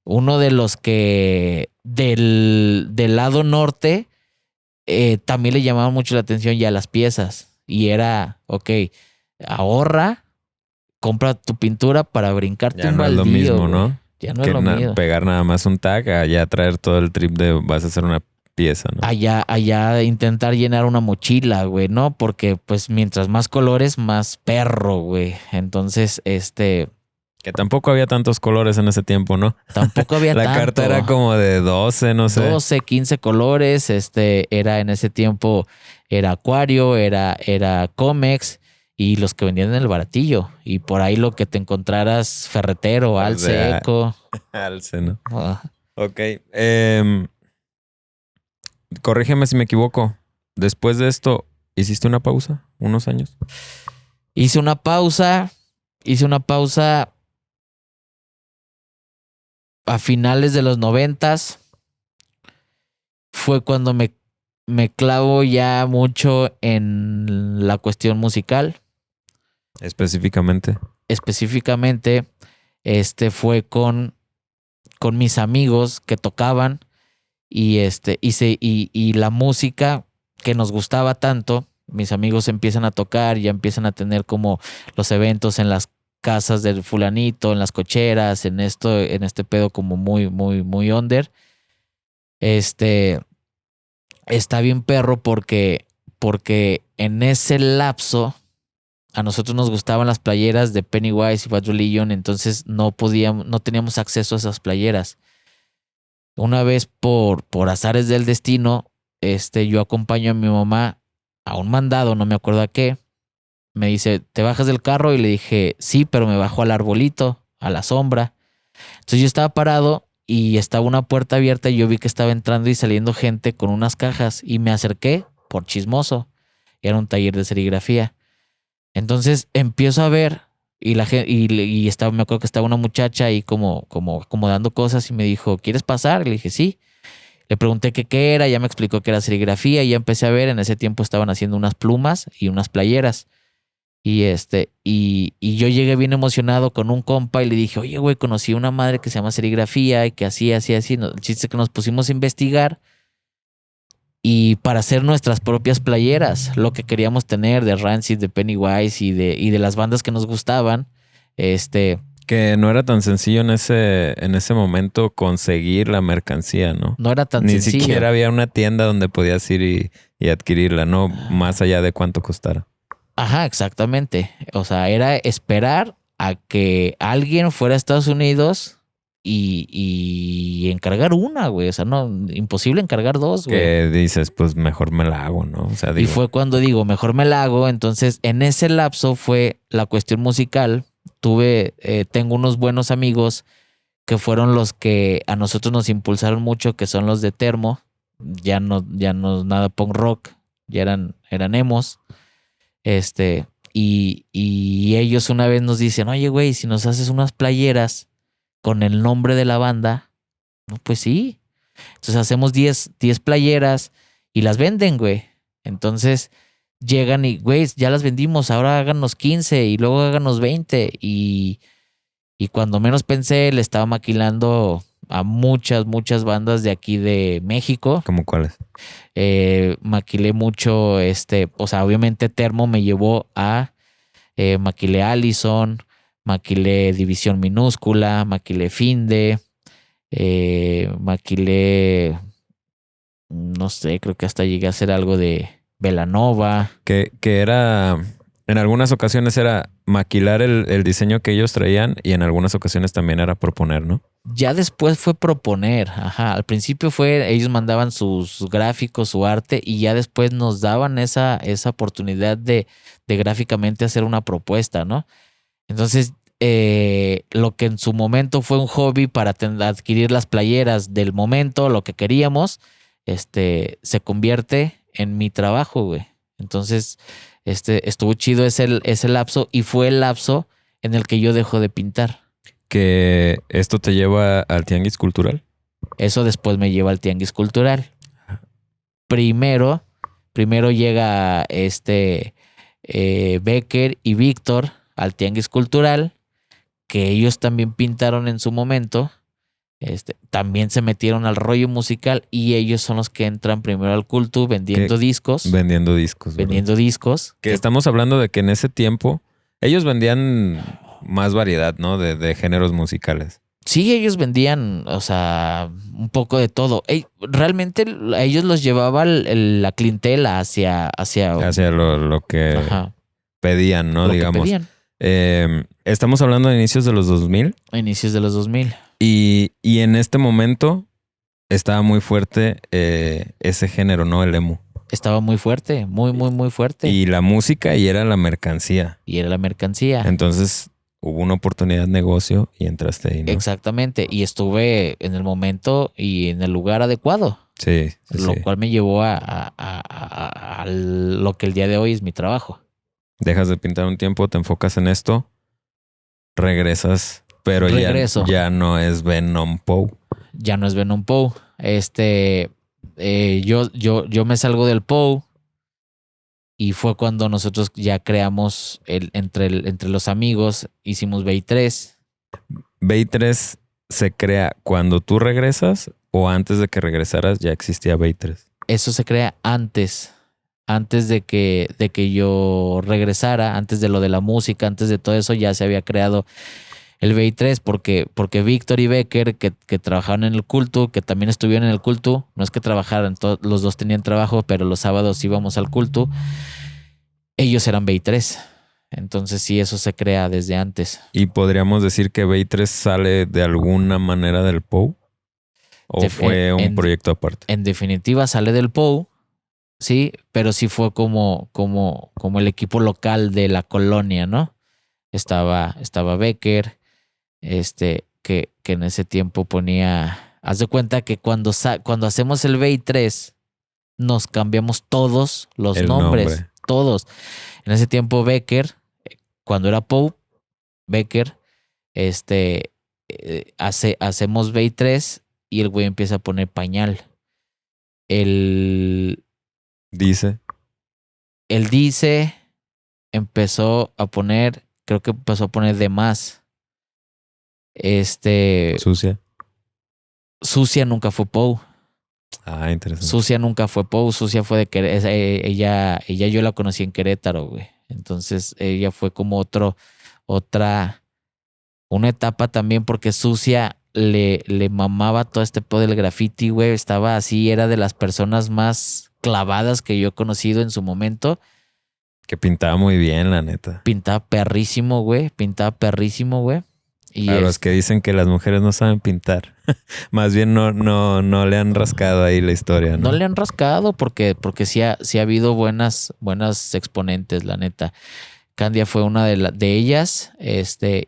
uno de los que del lado norte también le llamaban mucho la atención ya las piezas. Y era, ok, ahorra, compra tu pintura para brincarte Ya un no es baldío, lo mismo, güey. ¿no? Ya no Que es lo mismo. pegar nada más un tag, allá traer todo el trip de vas a hacer una pieza, ¿no? Allá intentar llenar una mochila, güey, ¿no? Porque pues mientras más colores, más perro, güey. Entonces, Que tampoco había tantos colores en ese tiempo, ¿no? tampoco había La tanto. carta era como de 12, no sé. 12, 15 colores. Era en ese tiempo, era Acuario, era Comex, y los que vendían en el baratillo. Y por ahí lo que te encontraras, Ferretero, Alce, Eco. Alce, ¿no? Ah. Ok. Corrígeme si me equivoco. Después de esto, ¿hiciste una pausa? ¿Unos años? Hice una pausa a finales de los 90s. Fue cuando me clavo ya mucho en la cuestión musical. Específicamente. Específicamente, fue con mis amigos que tocaban, y la música que nos gustaba tanto. Mis amigos empiezan a tocar, ya empiezan a tener como los eventos en las casas del fulanito, en las cocheras, en este pedo como muy, muy, muy under. Está bien perro porque en ese lapso a nosotros nos gustaban las playeras de Pennywise y Bad Religion, entonces no teníamos acceso a esas playeras. Una vez por azares del destino, yo acompaño a mi mamá a un mandado, no me acuerdo a qué, Me dice, ¿te bajas del carro? Y le dije, sí, pero me bajo al arbolito, a la sombra. Entonces yo estaba parado y estaba una puerta abierta y yo vi que estaba entrando y saliendo gente con unas cajas y me acerqué por chismoso. Era un taller de serigrafía. Entonces empiezo a ver y y estaba, me acuerdo que estaba una muchacha ahí como acomodando cosas y me dijo, ¿quieres pasar? Y le dije, sí. Le pregunté qué era, ya me explicó que era serigrafía y ya empecé a ver, en ese tiempo estaban haciendo unas plumas y unas playeras. Y yo llegué bien emocionado con un compa y le dije, oye, güey, conocí a una madre que se llama serigrafía y que así, así, así. El chiste es que nos pusimos a investigar y para hacer nuestras propias playeras, lo que queríamos tener de Rancid, de Pennywise y de las bandas que nos gustaban. Que no era tan sencillo en ese momento conseguir la mercancía, ¿no? No era tan Ni sencillo. siquiera había una tienda donde podías ir y adquirirla, ¿no? Más allá de cuánto costara. Ajá, exactamente. O sea, era esperar a que alguien fuera a Estados Unidos y encargar una, güey. O sea, no, imposible encargar dos, güey. Que dices, pues mejor me la hago, ¿no? O sea, Y fue cuando digo, mejor me la hago. Entonces, en ese lapso fue la cuestión musical. Tengo unos buenos amigos que fueron los que a nosotros nos impulsaron mucho, que son los de Termo. Ya no nada punk rock, ya eran emos. Y ellos una vez nos dicen, oye, güey, si nos haces unas playeras con el nombre de la banda, no, pues sí. Entonces hacemos 10 playeras y las venden, güey. Entonces llegan y, güey, ya las vendimos, ahora háganos 15 y luego háganos 20. Y cuando menos pensé, le estaba maquilando a muchas bandas de aquí de México. ¿Cómo cuáles? Maquilé mucho, o sea, obviamente Termo me llevó a maquilé Allison, maquilé División Minúscula, maquilé Finde, maquilé, no sé, creo que hasta llegué a hacer algo de Belanova. Que era, en algunas ocasiones era maquilar el diseño que ellos traían y en algunas ocasiones también era proponer, ¿no? Ya después fue proponer, ajá. Al principio ellos mandaban sus gráficos, su arte, y ya después nos daban esa oportunidad de gráficamente hacer una propuesta, ¿no? Entonces, lo que en su momento fue un hobby para adquirir las playeras del momento, lo que queríamos, se convierte en mi trabajo, güey. Entonces, estuvo chido ese lapso y fue el lapso en el que yo dejo de pintar. Que esto te lleva al tianguis cultural. Eso después me lleva al tianguis cultural. Primero llega Becker y Víctor al tianguis cultural, que ellos también pintaron en su momento. También se metieron al rollo musical y ellos son los que entran primero al culto vendiendo discos. Vendiendo discos. Vendiendo discos. Que estamos hablando de que en ese tiempo ellos vendían más variedad, ¿no? De géneros musicales. Sí, ellos vendían, o sea, un poco de todo. Realmente a ellos los llevaba la clientela hacia lo que pedían, ¿no? Lo digamos. que pedían. Estamos hablando de inicios de los 2000. Inicios de los 2000. Y en este momento estaba muy fuerte ese género, ¿no? El emo. Estaba muy fuerte, muy fuerte. Y la música y era la mercancía. Entonces hubo una oportunidad de negocio y entraste ahí, ¿no? Exactamente. Y estuve en el momento y en el lugar adecuado. Sí. Lo cual me llevó a lo que el día de hoy es mi trabajo. Dejas de pintar un tiempo, te enfocas en esto, regresas, pero ya no es Venom Poe. Ya no es Venom Poe. Yo me salgo del Poe. Y fue cuando nosotros ya creamos entre los amigos, hicimos BI3. ¿BI3 se crea cuando tú regresas o antes de que regresaras ya existía BI3? Eso se crea antes de que yo regresara, antes de lo de la música, antes de todo eso ya se había creado el BI3 porque Víctor y Becker que trabajaban en el culto, que también estuvieron en el culto, no es que trabajaran, los dos tenían trabajo, pero los sábados íbamos al culto, ellos eran BI3. Entonces sí, eso se crea desde antes. ¿Y podríamos decir que BI3 sale de alguna manera del POU? ¿O fue un proyecto aparte? En definitiva sale del POU, sí, pero sí fue como el equipo local de la colonia, ¿no? Estaba Becker, que en ese tiempo ponía. Haz de cuenta que cuando hacemos el BI3, nos cambiamos todos los El nombres. nombre. Todos. En ese tiempo, Becker, cuando era Pope, Becker, hacemos BI3 y el güey empieza a poner pañal. El, Dice. el dice empezó a poner, creo que empezó a poner de más. Sucia. Sucia nunca fue Poe. Ah, interesante. Sucia nunca fue Poe. Sucia fue de Querétaro. Ella yo la conocí en Querétaro, güey. Entonces ella fue como una etapa también porque Sucia le mamaba todo este pedo del graffiti, güey. Estaba así, era de las personas más clavadas que yo he conocido en su momento. Que pintaba muy bien, la neta. Pintaba perrísimo, güey. Y A los que dicen que las mujeres no saben pintar. Más bien no le han rascado ahí la historia, ¿no? no le han rascado porque sí ha habido buenas exponentes, la neta. Candia fue una de ellas,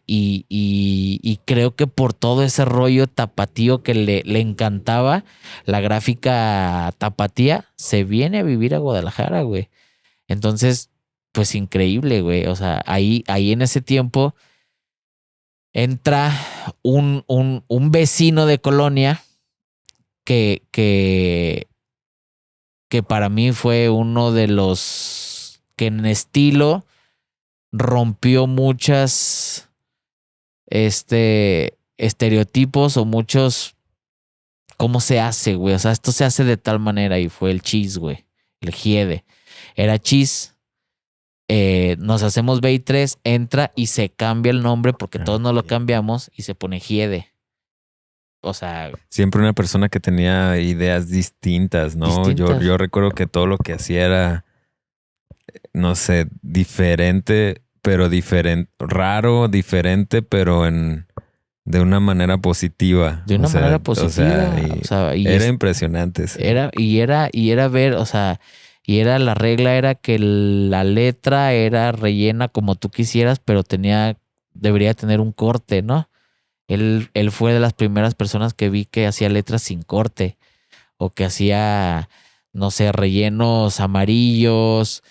y creo que por todo ese rollo tapatío que le encantaba, la gráfica tapatía se viene a vivir a Guadalajara, güey. Entonces, pues increíble, güey. O sea, ahí en ese tiempo entra un vecino de colonia que para mí fue uno de los que en estilo rompió muchas estereotipos o muchos cómo se hace, güey. O sea, esto se hace de tal manera y fue el Cheese, güey. El Giede. Era Cheese. Nos hacemos BI3, entra y se cambia el nombre porque todos nos lo cambiamos y se pone Giede. O sea, siempre una persona que tenía ideas distintas, ¿no? Yo recuerdo que todo lo que hacía era, no sé, diferente, pero raro, diferente, pero de una manera positiva. De una manera positiva. Era impresionante. Sí. Era ver, o sea, la regla era que la letra era rellena como tú quisieras, pero debería tener un corte, ¿no? Él fue de las primeras personas que vi que hacía letras sin corte o que hacía, no sé, rellenos amarillos,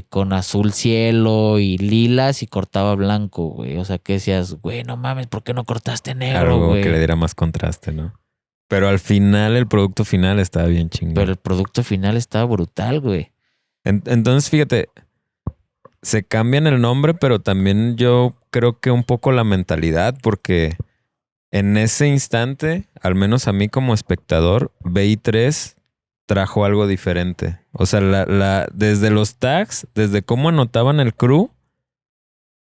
con azul cielo y lilas y cortaba blanco, güey. O sea, que decías, güey, no mames, ¿por qué no cortaste negro, güey? Algo que le diera más contraste, ¿no? Pero al final, el producto final estaba bien chingón. Pero el producto final estaba brutal, güey. Entonces, fíjate, se cambian el nombre, pero también yo creo que un poco la mentalidad, porque en ese instante, al menos a mí como espectador, BI3 trajo algo diferente. O sea, desde los tags, desde cómo anotaban el crew,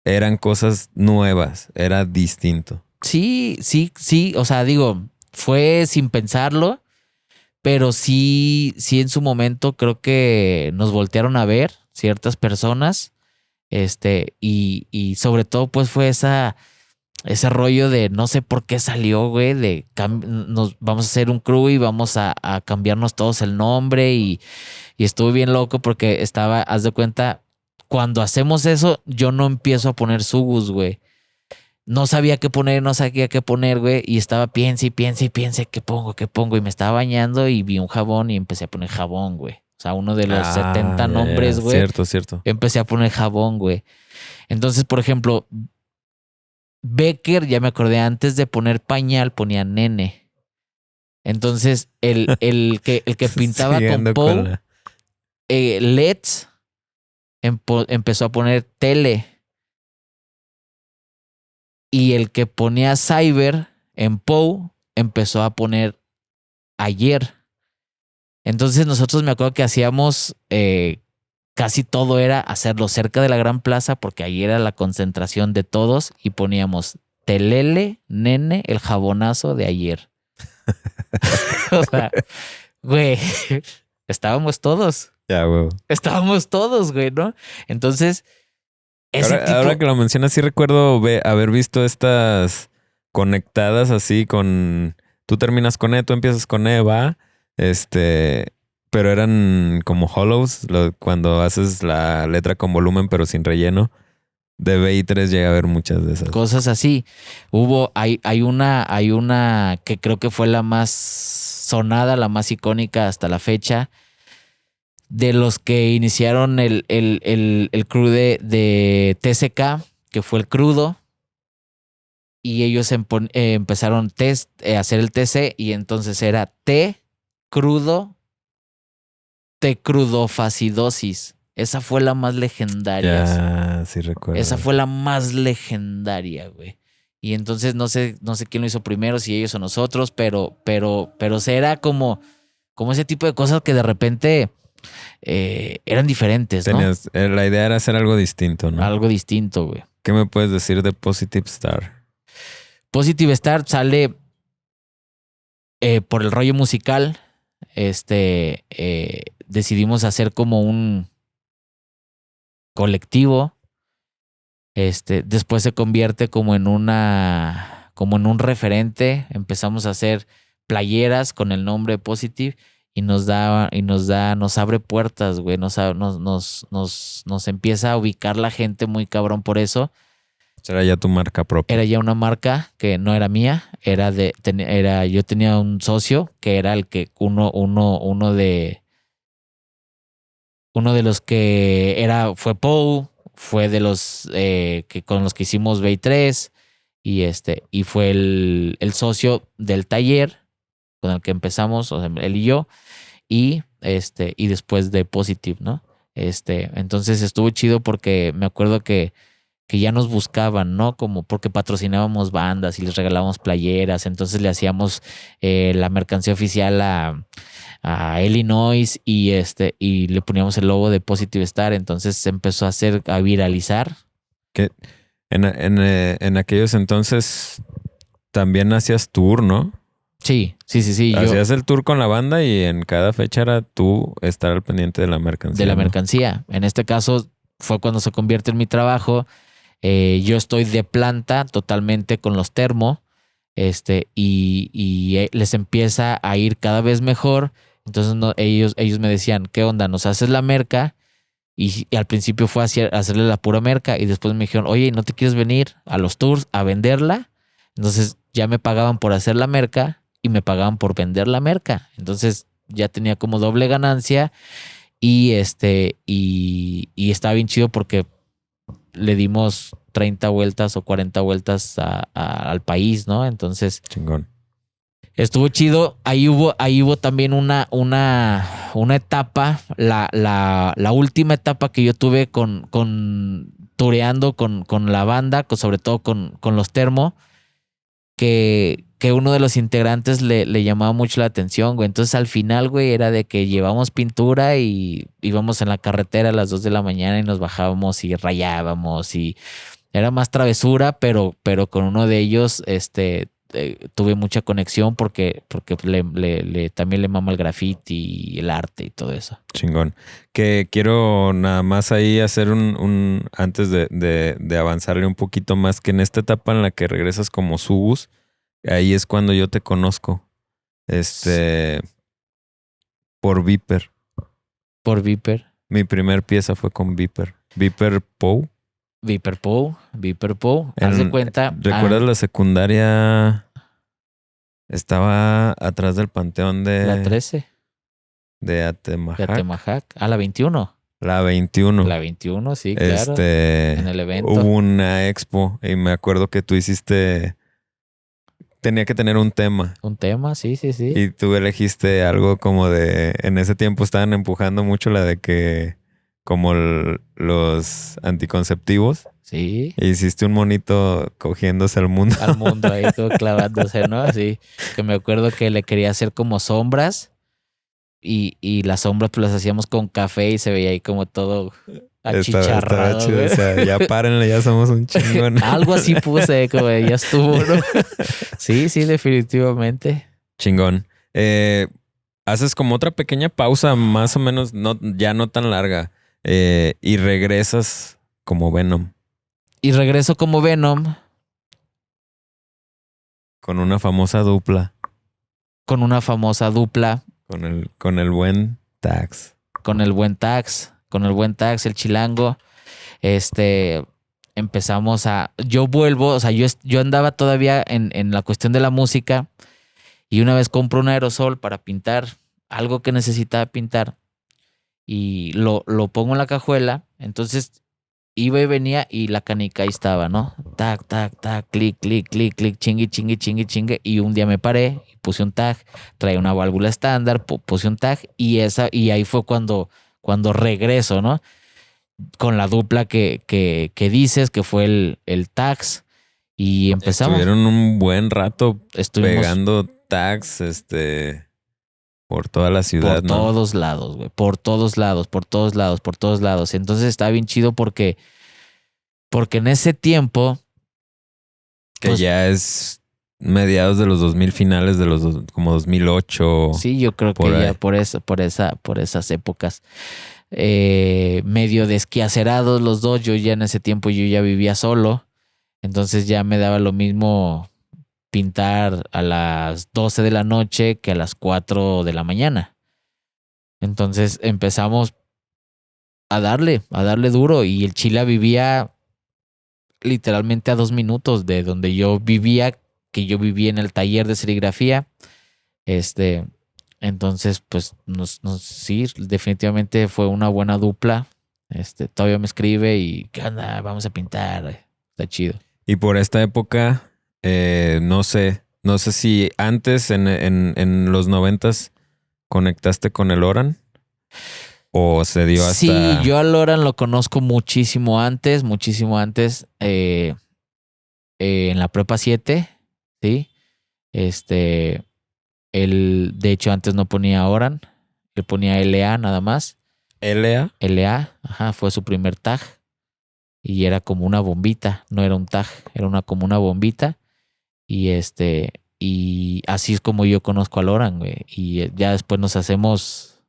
eran cosas nuevas, era distinto. Sí. O sea, digo, fue sin pensarlo, pero sí en su momento creo que nos voltearon a ver ciertas personas. Y sobre todo, pues fue ese rollo de no sé por qué salió, güey, nos vamos a hacer un crew y vamos a cambiarnos todos el nombre y estuvo bien loco porque haz de cuenta, cuando hacemos eso, yo no empiezo a poner Sugus, güey. No sabía qué poner, güey, y estaba piense, ¿qué pongo? Y me estaba bañando y vi un jabón y empecé a poner jabón, güey. O sea, uno de los 70 nombres, güey. Cierto. Empecé a poner jabón, güey. Entonces, por ejemplo, Becker, ya me acordé, antes de poner pañal ponía nene. Entonces, el que pintaba con Poe, Let's, empezó a poner tele. Y el que ponía Cyber en Poe empezó a poner ayer. Entonces nosotros me acuerdo que hacíamos casi todo era hacerlo cerca de la Gran Plaza porque ahí era la concentración de todos y poníamos Telele, nene, el jabonazo de ayer. O sea, güey, estábamos todos. Ya, güey. Estábamos todos, güey, ¿no? Entonces, ahora que lo mencionas, sí recuerdo haber visto estas conectadas así con... Tú terminas con E, tú empiezas con E, va. pero eran como hollows, cuando haces la letra con volumen pero sin relleno. De BI3 llega a haber muchas de esas. Cosas así. Hay una que creo que fue la más sonada, la más icónica hasta la fecha, de los que iniciaron el crew de TCK, que fue el Crudo, y ellos empezaron a hacer el TC, y entonces era T crudo, T crudofacidosis. Esa fue la más legendaria. Ya, sí recuerdo. Esa fue la más legendaria, güey. Y entonces no sé quién lo hizo primero, si ellos o nosotros, pero era como ese tipo de cosas que de repente eran diferentes, ¿no? La idea era hacer algo distinto, ¿no? Algo distinto, güey. ¿Qué me puedes decir de Positive Star? Positive Star sale por el rollo musical. Decidimos hacer como un colectivo. Después se convierte como en un referente. Empezamos a hacer playeras con el nombre Positive y nos abre puertas, güey. Nos empieza a ubicar la gente muy cabrón por eso. Era ya tu marca propia. Era ya una marca que no era mía, yo tenía un socio que era el que uno de los que fue Pou, fue de los que con los que hicimos BI3 y fue el socio del taller con el que empezamos, o sea, él y yo, y después de Positive, ¿no? Entonces estuvo chido porque me acuerdo que ya nos buscaban, ¿no? Como porque patrocinábamos bandas y les regalábamos playeras, entonces le hacíamos la mercancía oficial a Illinois y le poníamos el logo de Positive Star, entonces se empezó a viralizar. Que en aquellos entonces también hacías tour, ¿no? Sí. Hacías el tour con la banda y en cada fecha era tú estar al pendiente de la mercancía. De la mercancía. En este caso fue cuando se convierte en mi trabajo. Yo estoy de planta totalmente con los termo, y les empieza a ir cada vez mejor. Entonces ellos me decían, ¿qué onda? ¿Nos haces la merca? Y al principio fue hacerle la pura merca y después me dijeron, oye, ¿no te quieres venir a los tours a venderla? Entonces ya me pagaban por hacer la merca y me pagaban por vender la merca. Entonces ya tenía como doble ganancia y estaba bien chido porque le dimos 30 vueltas o 40 vueltas al país, ¿no? Entonces, chingón. Estuvo chido. Ahí hubo también una etapa, la última etapa que yo tuve tureando con la banda, sobre todo con los termo, que uno de los integrantes le llamaba mucho la atención, güey. Entonces al final, güey, era de que llevamos pintura y íbamos en la carretera a las 2 de la mañana y nos bajábamos y rayábamos y era más travesura, pero con uno de ellos, tuve mucha conexión porque también le mama el graffiti y el arte y todo eso. Chingón. Que quiero nada más ahí hacer antes de avanzarle un poquito más, que en esta etapa en la que regresas como Subus, ahí es cuando yo te conozco. Por Viper. Por Viper. Mi primer pieza fue con Viper. Viper Pou. Viper Pou. Haz de cuenta. ¿Recuerdas la secundaria? Estaba atrás del panteón de... La 13. De Atemajac. De Atemajac. La 21. La 21. La 21, sí, claro. En el evento. Hubo una expo y me acuerdo que tú hiciste... Tenía que tener un tema. Un tema, sí. Y tú elegiste algo como de... En ese tiempo estaban empujando mucho la de que... Como los anticonceptivos. Sí. E hiciste un monito cogiéndose al mundo. Al mundo ahí, todo clavándose, ¿no? Así que me acuerdo que le quería hacer como sombras y las sombras pues las hacíamos con café y se veía ahí como todo achicharrado. Estaba chido, o sea, ya párenle, ya somos un chingón. Algo así puse, como ya estuvo, ¿no? Sí, definitivamente. Chingón. Haces como otra pequeña pausa, más o menos, ya no tan larga, y regresas como Venom. Y regreso como Venom. Con una famosa dupla. Con una famosa dupla. Con el buen Tax. Con el buen Tax, el chilango. Empezamos a... Yo vuelvo, o sea, yo andaba todavía en la cuestión de la música y una vez compro un aerosol para pintar algo que necesitaba pintar y lo pongo en la cajuela. Entonces iba y venía y la canica ahí estaba, ¿no? Tac, tac, tac, clic, clic, clic, clic, chingue, chingue, chingue, chingue. Y un día me paré y puse un tag, traía una válvula estándar, puse un tag y ahí fue cuando regreso, ¿no? Con la dupla que dices, que fue el Tax, y empezamos. Estuvieron un buen rato Estuvimos pegando tags, por toda la ciudad, por ¿no? todos lados, güey, por todos lados. Entonces estaba bien chido porque en ese tiempo, Que pues, ya es mediados de los 2000, finales de los como 2008. sí, yo creo que ya por esas épocas, medio desquiacerados los dos. Yo ya en ese tiempo yo ya vivía solo, entonces ya me daba lo mismo pintar a las 12 de la noche que a las 4 de la mañana. Entonces empezamos a darle duro y el Chila vivía literalmente a 2 minutos de donde yo vivía, que yo vivía en el taller de serigrafía. Entonces, pues, sí, definitivamente fue una buena dupla. Todavía me escribe y, ¿qué onda? Vamos a pintar. Está chido. Y por esta época, no sé si antes en los 90s conectaste con el Oran o se dio hasta... Sí, yo a Loran lo conozco muchísimo antes, en la prepa 7, ¿sí? Él, de hecho, antes no ponía Oran, él ponía LA nada más. ¿LA? LA, ajá, fue su primer tag. Y era como una bombita, no era un tag, era como una bombita. Y y así es como yo conozco a Loran, güey. Y ya después nos hacemos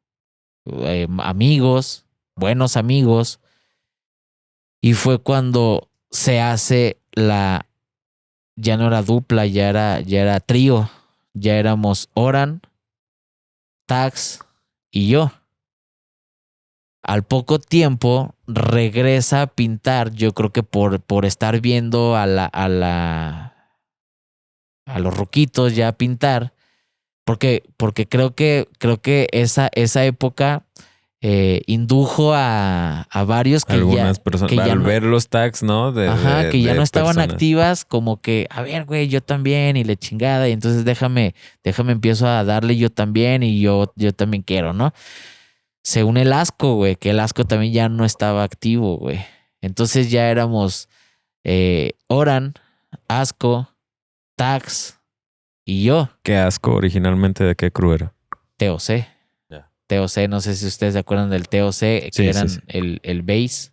amigos, buenos amigos. Y fue cuando se hace ya no era dupla, ya era trío. Ya éramos Oran, Tax y yo. Al poco tiempo regresa a pintar, yo creo que por estar viendo a los ruquitos ya pintar, porque creo que esa época indujo a varios que algunas ya, personas, que ya al no, ver los tags, ¿no? que ya no estaban personas. activas, como que, a ver, güey, yo también, y le chingada, y entonces déjame empiezo a darle yo también, y yo también quiero, ¿no? Se une el Asco, güey, que el Asco también ya no estaba activo, güey. Entonces ya éramos Oran, Asco, Tax y yo. Qué asco, originalmente, ¿de qué crew era? TOC. Ya. TOC, no sé si ustedes se acuerdan del TOC, que Sí, eran sí. el Bass,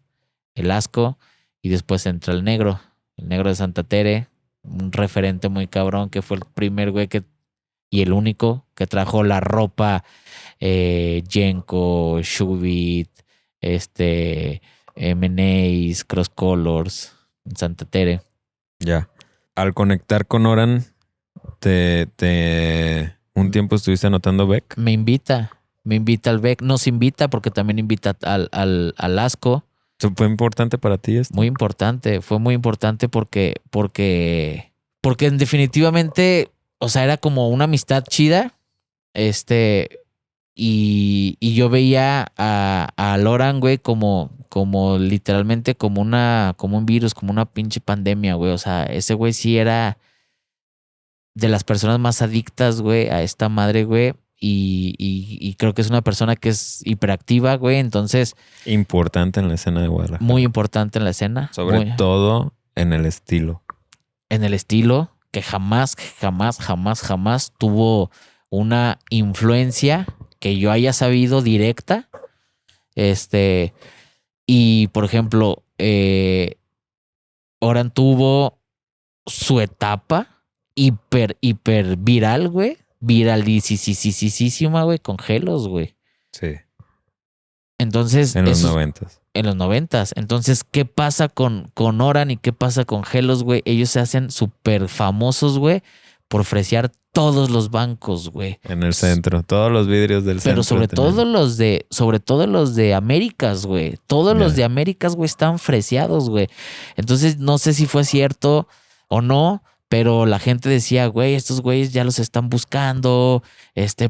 el Asco, y después entra el Negro de Santa Tere, un referente muy cabrón, que fue el primer güey y el único que trajo la ropa Jenko, Shubit, M&A's, Cross Colors, en Santa Tere. Ya. Al conectar con Oran, un tiempo estuviste anotando Beck. Me invita al Beck, nos invita porque también invita al Asco. ¿Eso fue importante para ti esto? Muy importante, fue muy importante porque definitivamente, o sea, era como una amistad chida, y yo veía a Loran, güey, como literalmente como un virus, como una pinche pandemia, güey. O sea, ese güey sí era de las personas más adictas, güey, a esta madre, güey. Y creo que es una persona que es hiperactiva, güey. Entonces, Importante en la escena de Guadalajara. muy importante en la escena. Sobre todo en el estilo. En el estilo que jamás tuvo una influencia que yo haya sabido directa. Y por ejemplo, Oran tuvo su etapa hiper viral, güey. Viralísima, güey, con Gelos, güey. Sí. Entonces, En los 90s. En los 90s. Entonces, ¿qué pasa con Oran y qué pasa con Gelos, güey? Ellos se hacen súper famosos, güey, por fresear todos los bancos, güey. En el centro, todos los vidrios del centro. Pero sobre todo los de Américas, güey. Todos los Ya. de Américas, güey, están freseados, güey. Entonces, no sé si fue cierto o no, pero la gente decía, güey, estos güeyes ya los están buscando,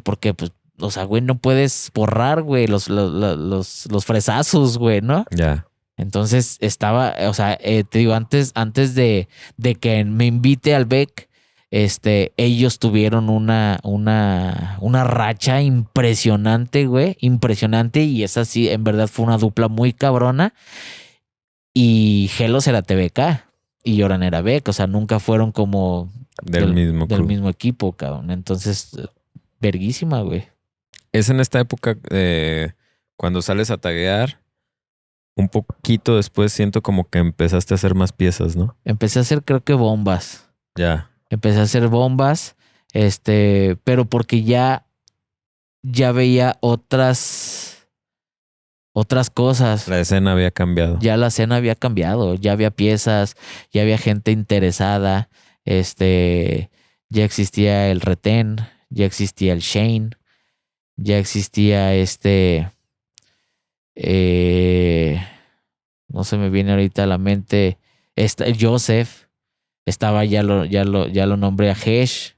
porque, pues, o sea, güey, no puedes borrar, güey, los fresazos, güey, ¿no? Ya. Entonces estaba, o sea, te digo, antes de que me invite al BEC, ellos tuvieron una racha impresionante, güey, impresionante, y esa sí, en verdad fue una dupla muy cabrona. Y Gelos era TBK y Yoran era BEC, o sea, nunca fueron como Del mismo del club. mismo equipo, cabrón. Entonces, verguísima, güey. Es en esta época cuando sales a taguear, un poquito después siento como que empezaste a hacer más piezas, ¿no? Empecé a hacer, creo que bombas. Ya. Empecé a hacer bombas, pero porque ya veía otras cosas. La escena había cambiado. Ya la escena había cambiado, ya había piezas, ya había gente interesada, ya existía el Retén, ya existía el Shane, ya existía no se me viene ahorita a la mente, el Joseph, estaba, ya lo nombré a Hesh.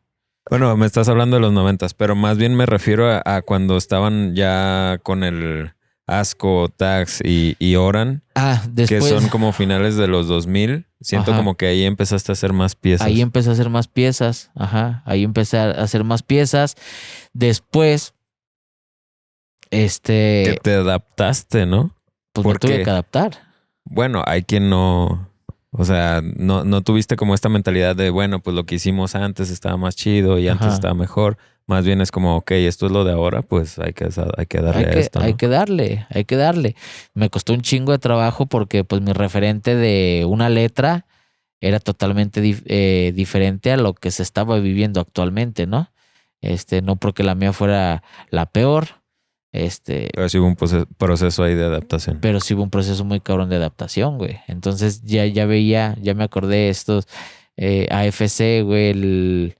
Bueno, me estás hablando de los 90, pero más bien me refiero a cuando estaban ya con el Asco, Tax y Oran, Después, que son como finales de los 2000. Siento Ajá. como que ahí empezaste a hacer más piezas. Ahí empecé a hacer más piezas, ahí empecé a hacer más piezas. Después, Que te adaptaste, ¿no? pues me porque- tuve que adaptar. Bueno, hay quien no... O sea, no tuviste como esta mentalidad de, bueno, pues lo que hicimos antes estaba más chido y antes Ajá. estaba mejor. Más bien es como, ok, esto es lo de ahora, pues hay que darle a esto, ¿no? Hay que darle. Me costó un chingo de trabajo porque pues mi referente de una letra era totalmente diferente a lo que se estaba viviendo actualmente, ¿no? No porque la mía fuera la peor, Pero sí hubo un proceso ahí de adaptación. pero sí hubo un proceso muy cabrón de adaptación, güey. Entonces ya veía, ya me acordé de estos AFC, güey,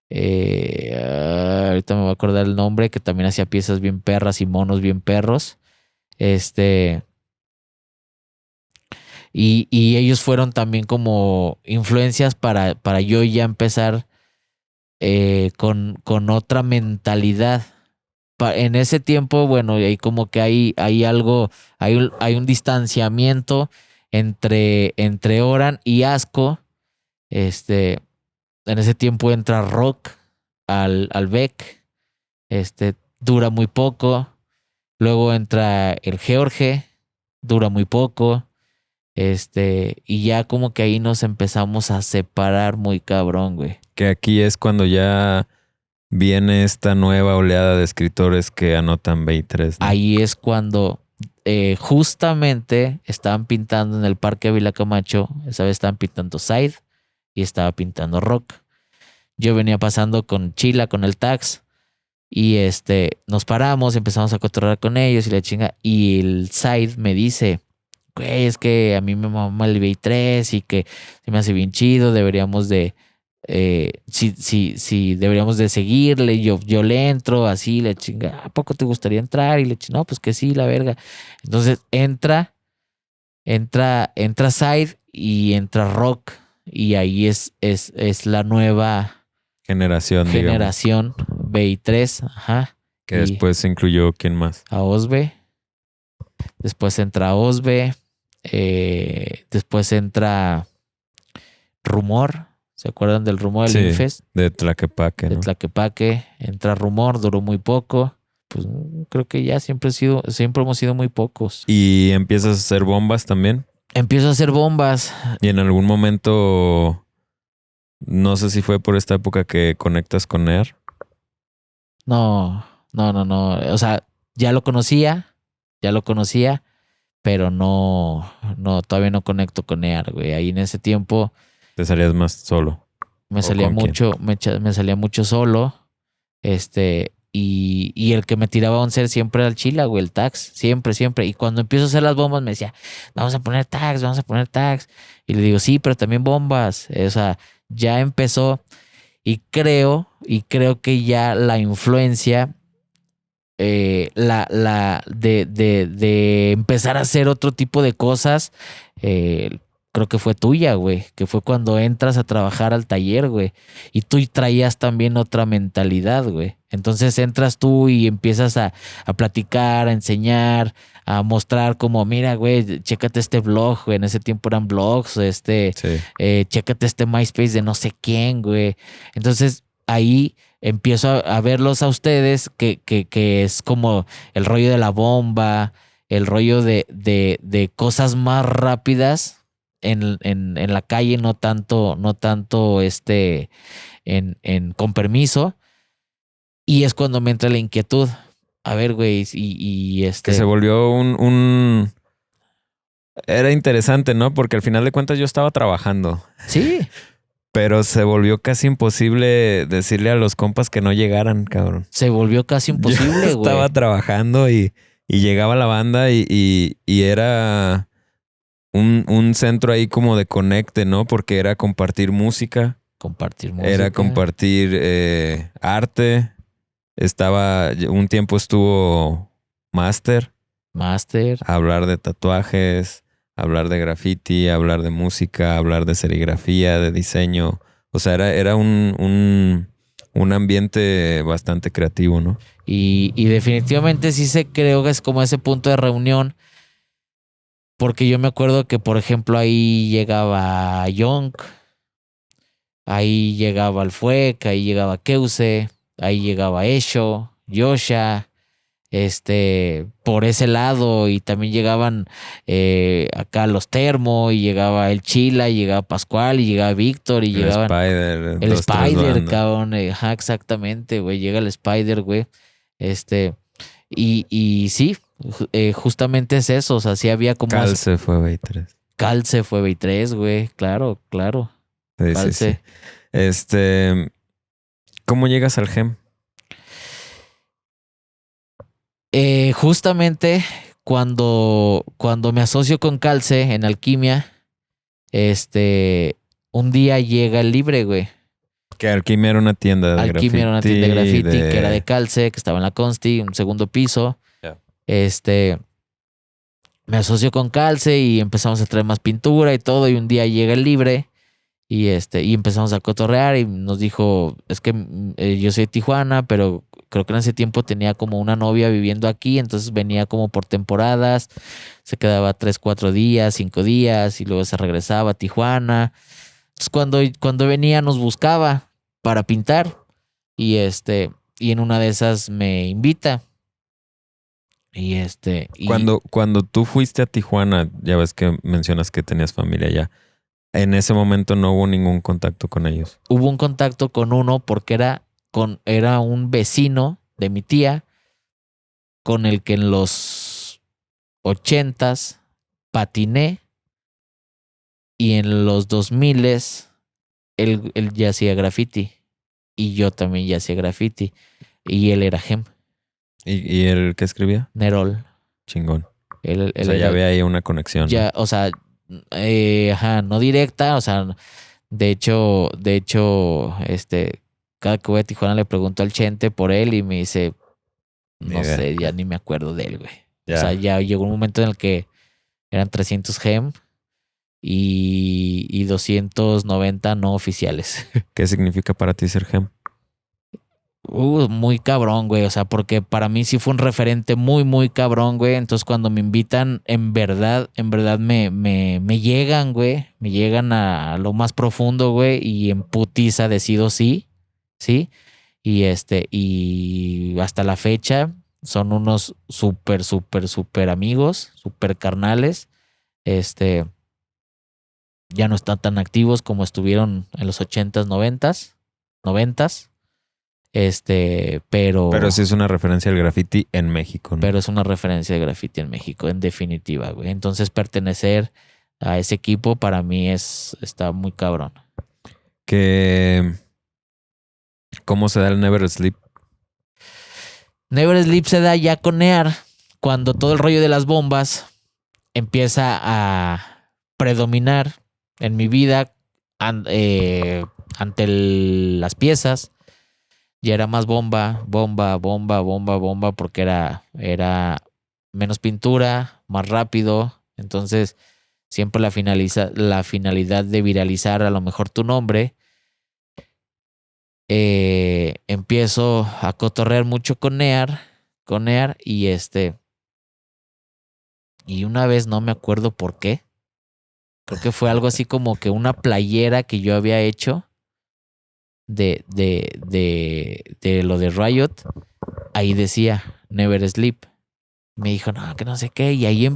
ahorita me voy a acordar el nombre, que también hacía piezas bien perras y monos bien perros. Y ellos fueron también como influencias para yo ya empezar con otra mentalidad. En ese tiempo, bueno, ahí como que hay algo, hay un distanciamiento entre Oran y Asco. En ese tiempo entra Rock al BEC. Dura muy poco. Luego entra el George, dura muy poco. Y ya como que ahí nos empezamos a separar muy cabrón, güey. Que aquí es cuando ya viene esta nueva oleada de escritores que anotan B3, ¿no? Ahí es cuando justamente estaban pintando en el Parque Ávila Camacho. Esa vez estaban pintando Side y estaba pintando Rock. Yo venía pasando con Chila, con el Tax, y nos paramos, empezamos a cotorrear con ellos y la chinga. Y el Side me dice, güey, es que a mí me mama el B3 y que se me hace bien chido, deberíamos de sí, deberíamos de seguirle. Yo le entro así, le chinga, ¿a poco te gustaría entrar? Y le chinga, no, pues que sí, la verga. Entonces entra Side y entra Rock, y ahí es la nueva Generación, generación B3, ajá. Que después se incluyó, ¿quién más? A Osbe. Después entra Osbe. Después entra Rumor. ¿Se acuerdan del Rumor del Infest? De Tlaquepaque, ¿no? De Tlaquepaque. Entra Rumor, duró muy poco. Pues creo que ya siempre hemos sido muy pocos. ¿Y empiezas a hacer bombas también? Empiezo a hacer bombas. Y en algún momento, no sé si fue por esta época que conectas con Air. No. O sea, ya lo conocía, pero no, todavía no conecto con Ear, güey. Ahí en ese tiempo Te salías más solo. me salía mucho solo. Y el que me tiraba a once siempre era el Chila, güey, el Tax. Siempre. Y cuando empiezo a hacer las bombas me decía, vamos a poner tags. Y le digo, sí, pero también bombas. O sea, ya empezó. Y creo que ya la influencia, de empezar a hacer otro tipo de cosas, creo que fue tuya, güey. Que fue cuando entras a trabajar al taller, güey. Y tú traías también otra mentalidad, güey. Entonces entras tú y empiezas a platicar, a enseñar, a mostrar como, mira, güey, chécate este blog, güey. En ese tiempo eran blogs, Sí. chécate este MySpace de no sé quién, güey. Entonces ahí empiezo a verlos a ustedes, que es como el rollo de la bomba, el rollo de cosas más rápidas en la calle, no tanto, con permiso. Y es cuando me entra la inquietud. A ver, güey, Que se volvió Era interesante, ¿no? Porque al final de cuentas yo estaba trabajando. Sí. Pero se volvió casi imposible decirle a los compas que no llegaran, cabrón. Se volvió casi imposible, Yo güey. estaba trabajando y llegaba la banda y era un centro ahí como de conecte, ¿no? Porque era compartir música. Compartir música. Era compartir arte. Un tiempo estuvo Master. Hablar de tatuajes, hablar de graffiti, hablar de música, hablar de serigrafía, de diseño. O sea, era un ambiente bastante creativo, ¿no? Y definitivamente creo que es como ese punto de reunión. Porque yo me acuerdo que, por ejemplo, ahí llegaba Young, ahí llegaba el Fuec, ahí llegaba Keuse, ahí llegaba Esho, Yosha, por ese lado, y también llegaban acá los Termo, y llegaba el Chila, y llegaba Pascual, y llegaba Víctor, y llegaban el Spider, cabrón, ajá, exactamente, güey, llega el Spider, güey, y sí, justamente es eso, o sea, sí había como... Calce fue 23. Calce fue 23, güey, claro. Sí, Calce. Sí. ¿Cómo llegas al GEM? Justamente cuando me asocio con Calce en Alquimia, un día llega el Libre, güey. Que Alquimia era una tienda de graffiti. Alquimia era una tienda de graffiti que era de Calce, que estaba en la Consti, un segundo piso. Yeah. Me asocio con Calce y empezamos a traer más pintura y todo, y un día llega el Libre y empezamos a cotorrear y nos dijo, es que yo soy de Tijuana, pero creo que en ese tiempo tenía como una novia viviendo aquí, entonces venía como por temporadas, se quedaba 3, 4 días, 5 días y luego se regresaba a Tijuana. Entonces cuando venía nos buscaba para pintar y en una de esas me invita. Cuando tú fuiste a Tijuana, ya ves que mencionas que tenías familia allá. En ese momento no hubo ningún contacto con ellos. Hubo un contacto con uno porque era un vecino de mi tía con el que en los 80s patiné y en los 2000s él ya hacía graffiti y yo también ya hacía graffiti y él era Gem. ¿Y él qué escribía? Nerol. Chingón. Él o sea, ya había ahí una conexión. Ya, ¿no? o sea, no directa, o sea, de hecho, cada que voy a Tijuana le pregunto al Chente por él y me dice, no sé, ya ni me acuerdo de él, güey. Ya. O sea, ya llegó un momento en el que eran 300 Gem y 290 no oficiales. ¿Qué significa para ti ser Gem? Muy cabrón, güey. O sea, porque para mí sí fue un referente muy, muy cabrón, güey. Entonces, cuando me invitan, en verdad me llegan, güey. Me llegan a lo más profundo, güey. Y en putiza decido sí. Sí. Y y hasta la fecha son unos súper, súper, súper amigos, súper carnales. Ya no están tan activos como estuvieron en los 80s, 90s. Pero sí es una referencia al graffiti en México, ¿no? Pero es una referencia de graffiti en México, en definitiva, güey. Entonces, pertenecer a ese equipo para mí está muy cabrón. ¿Cómo se da el Never Sleep? Never Sleep se da ya con Near, cuando todo el rollo de las bombas empieza a predominar en mi vida. ante las piezas. Ya era más bomba, porque era menos pintura, más rápido. Entonces, siempre la finalidad de viralizar a lo mejor tu nombre. Empiezo a cotorrear mucho con Near y una vez no me acuerdo por qué. Creo que fue algo así como que una playera que yo había hecho de lo de Riot. Ahí decía Never Sleep. Me dijo, no, que no sé qué. Y ahí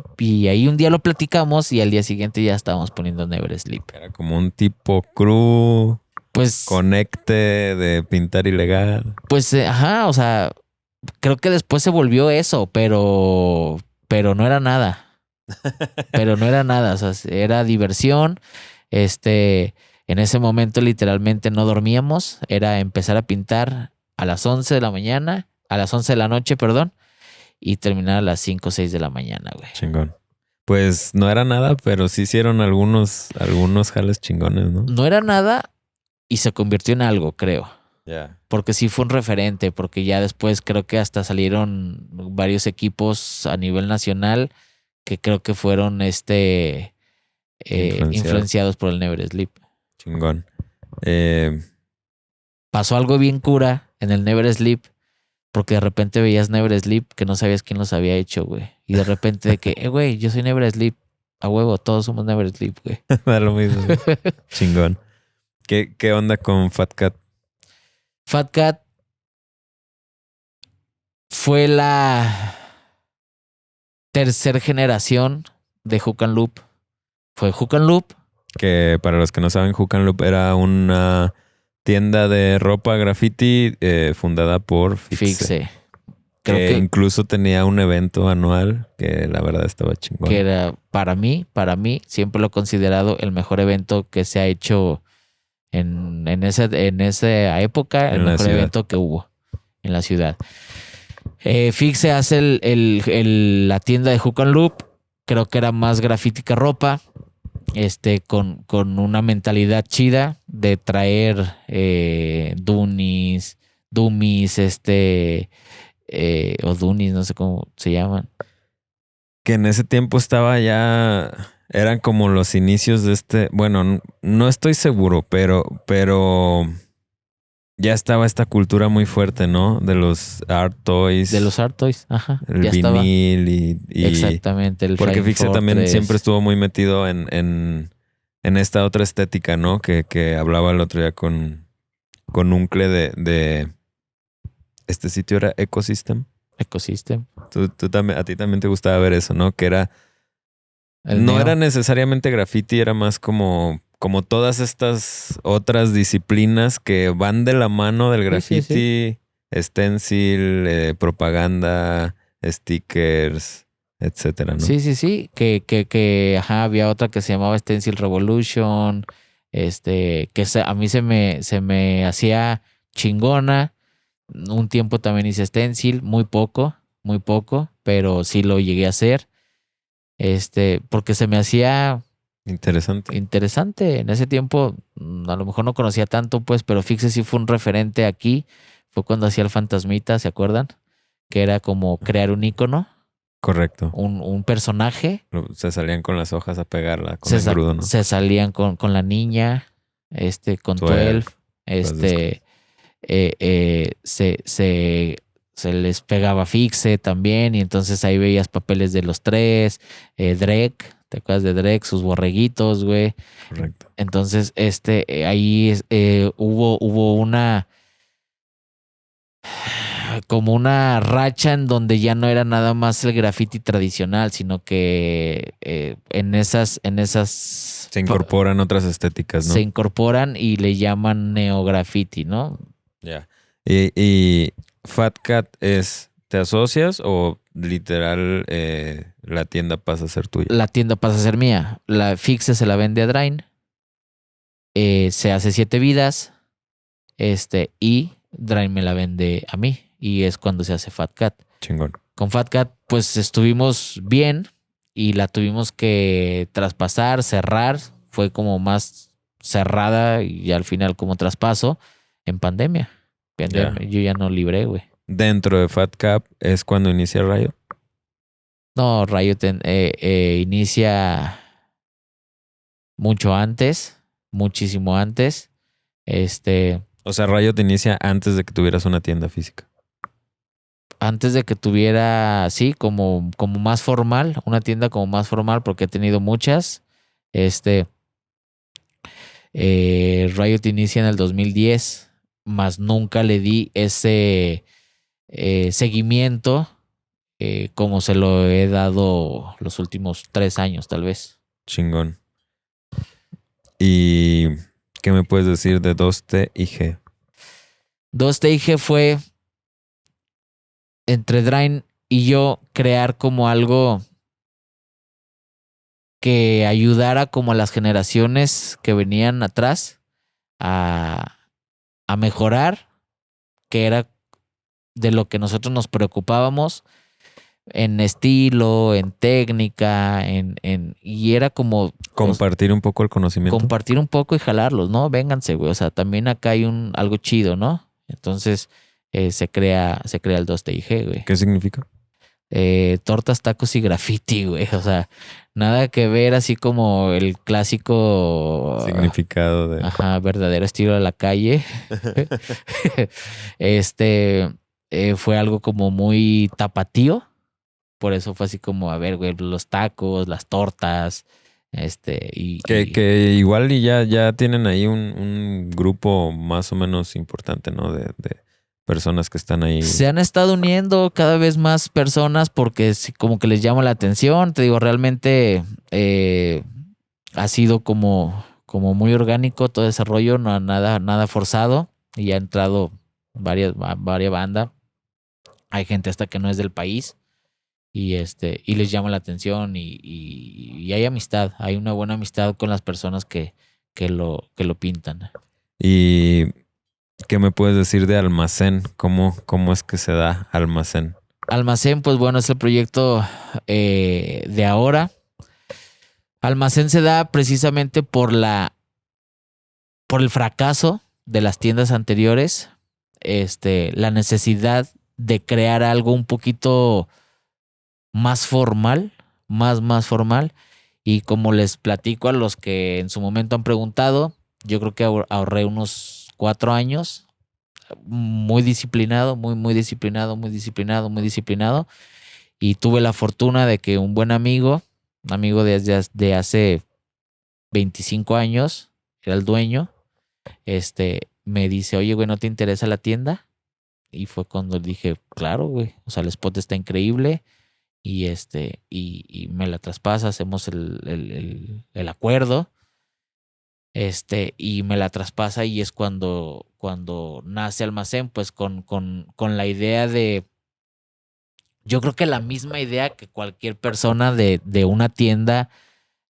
un día lo platicamos y al día siguiente ya estábamos poniendo Never Sleep. Era como un tipo crew, Pues, conecte de pintar ilegal. pues, ajá, o sea, creo que después se volvió eso, pero no era nada. Pero no era nada, o sea, era diversión. En ese momento literalmente no dormíamos, era empezar a pintar a las 11 de la mañana, a las 11 de la noche, perdón, y terminar a las 5 o 6 de la mañana, güey. Chingón. Pues no era nada, pero sí hicieron algunos jales chingones, ¿no? No era nada y se convirtió en algo, creo. Ya. Porque sí fue un referente, porque ya después creo que hasta salieron varios equipos a nivel nacional que creo que fueron influenciados por el Never Sleep. Chingón. Pasó algo bien cura en el Never Sleep, porque de repente veías Never Sleep que no sabías quién los había hecho, güey. Y de repente de que, güey, yo soy Never Sleep. A huevo, todos somos Never Sleep, güey. Da lo mismo. Chingón. ¿Qué onda con Fat Cat? Fat Cat fue la tercera generación de Hook and Loop. Fue Hook and Loop. Que para los que no saben, Hook and Loop era una tienda de ropa graffiti fundada por Fixe. Creo que incluso tenía un evento anual que la verdad estaba chingón. Que era para mí, siempre lo he considerado el mejor evento que se ha hecho en esa época, el mejor evento que hubo en la ciudad. Fixe hace la tienda de Hook and Loop. Creo que era más graffiti que ropa. Con una mentalidad chida de traer dummies, o Dunis, no sé cómo se llaman. Que en ese tiempo eran como los inicios de bueno, no estoy seguro, pero ya estaba esta cultura muy fuerte, ¿no? De los art toys. De los art toys, ajá. El ya vinil y exactamente. porque Fixe también siempre estuvo muy metido en esta otra estética, ¿no? Que hablaba el otro día con Uncle de este sitio era Ecosystem. Tú también, a ti también te gustaba ver eso, ¿no? Que era era necesariamente graffiti, era más como todas estas otras disciplinas que van de la mano del graffiti, sí. Stencil, propaganda, stickers, etcétera, ¿no? Sí. Que había otra que se llamaba Stencil Revolution, a mí se me hacía chingona. Un tiempo también hice Stencil, muy poco, pero sí lo llegué a hacer. Porque se me hacía interesante. En ese tiempo, a lo mejor no conocía tanto, pues, pero Fixe sí fue un referente aquí. Fue cuando hacía el Fantasmita, ¿se acuerdan? Que era como crear un ícono. Correcto. Un personaje. Se salían con las hojas a pegarla con el grudo, ¿no? Se salían con la niña, con 12, se les pegaba Fixe también, y entonces ahí veías papeles de los tres, Drek, ¿te acuerdas de Drek? Sus borreguitos, güey. Correcto. Entonces, ahí hubo como una racha en donde ya no era nada más el graffiti tradicional, sino que en esas se incorporan otras estéticas, ¿no? Se incorporan y le llaman neograffiti, ¿no? Ya. Y Fat Cat ¿te asocias o literal la tienda pasa a ser tuya? La tienda pasa a ser mía. La Fixe se la vende a Drain. Se hace 7 vidas. Y Drain me la vende a mí. Y es cuando se hace Fat Cat. Chingón. Con Fat Cat, pues estuvimos bien y la tuvimos que traspasar, cerrar. Fue como más cerrada y al final como traspaso en pandemia. Yo ya no libré, güey. Dentro de Fat Cap es cuando inicia Riot. No, Riot inicia mucho antes, muchísimo antes. O sea, Riot inicia antes de que tuvieras una tienda física. Antes de que tuviera, sí, como más formal, una tienda como más formal, porque he tenido muchas. Riot inicia en el 2010, más nunca le di ese seguimiento como se lo he dado los últimos 3 años, tal vez. Chingón. ¿Y qué me puedes decir de 2T y G? 2T y G fue entre Drain y yo crear como algo que ayudara como a las generaciones que venían atrás a mejorar, que era de lo que nosotros nos preocupábamos en estilo, en técnica, y era como compartir un poco el conocimiento. Compartir un poco y jalarlos, ¿no? Vénganse, güey. O sea, también acá hay algo chido, ¿no? Entonces se crea el 2TIG, güey. ¿Qué significa? Tortas, tacos y graffiti, güey. O sea, nada que ver así como el clásico significado de... Ajá, verdadero estilo de la calle. Fue algo como muy tapatío. Por eso fue así como, a ver, güey, los tacos, las tortas, Que igual y ya tienen ahí un grupo más o menos importante, ¿no? De personas que están ahí. Se han estado uniendo cada vez más personas porque como que les llama la atención. Te digo, realmente ha sido como muy orgánico todo ese rollo, no nada forzado. Y ha entrado varias bandas. Hay gente hasta que no es del país. Y les llama la atención y hay amistad, hay una buena amistad con las personas que lo pintan. ¿Y qué me puedes decir de Almacén? ¿Cómo es que se da Almacén? Almacén, pues bueno, es el proyecto de ahora. Almacén se da precisamente por el fracaso de las tiendas anteriores, la necesidad de crear algo un poquito más formal, más formal. Y como les platico a los que en su momento han preguntado, yo creo que ahorré unos 4 años, muy disciplinado, muy disciplinado, muy disciplinado, muy disciplinado. Y tuve la fortuna de que un buen amigo de hace 25 años, era el dueño, me dice, oye, güey, ¿no te interesa la tienda? Y fue cuando dije, claro, güey, o sea, el spot está increíble. Y me la traspasa, hacemos el acuerdo, y me la traspasa y es cuando nace Almacén, pues con la idea de, yo creo que la misma idea que cualquier persona de una tienda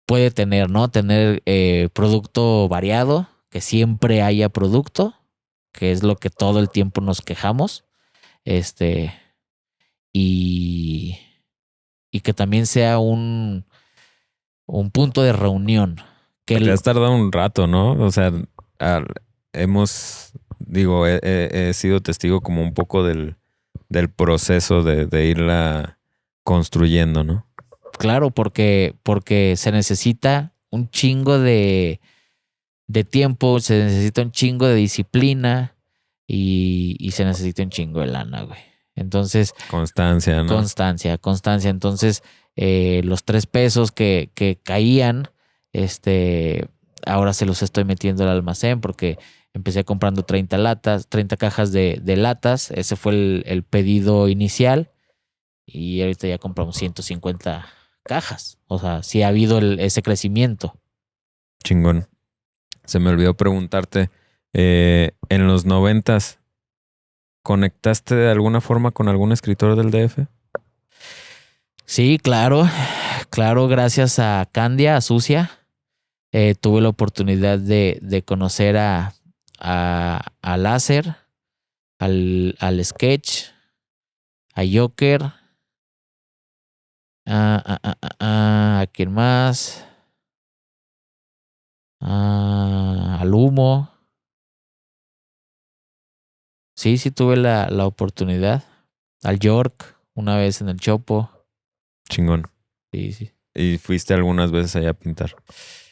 puede tener, ¿no? Tener producto variado, que siempre haya producto, que es lo que todo el tiempo nos quejamos, y que también sea un punto de reunión. Te has tardado un rato, ¿no? O sea, he sido testigo como un poco del proceso de irla construyendo, ¿no? Claro, porque se necesita un chingo de tiempo, se necesita un chingo de disciplina y se necesita un chingo de lana, güey. Entonces... Constancia, ¿no? Constancia. Entonces, los 3 pesos que caían, ahora se los estoy metiendo al almacén porque empecé comprando 30 cajas de latas. Ese fue el pedido inicial y ahorita ya compramos 150 cajas. O sea, sí ha habido ese crecimiento. Chingón. Se me olvidó preguntarte, en los 90s, ¿conectaste de alguna forma con algún escritor del DF? Sí, claro, gracias a Candia, a Sucia, tuve la oportunidad de conocer a Láser, al Sketch, a Joker, ¿a quién más? al humo. Sí, sí tuve la oportunidad. Al York, una vez en el Chopo. Chingón. Sí, sí. ¿Y fuiste algunas veces allá a pintar?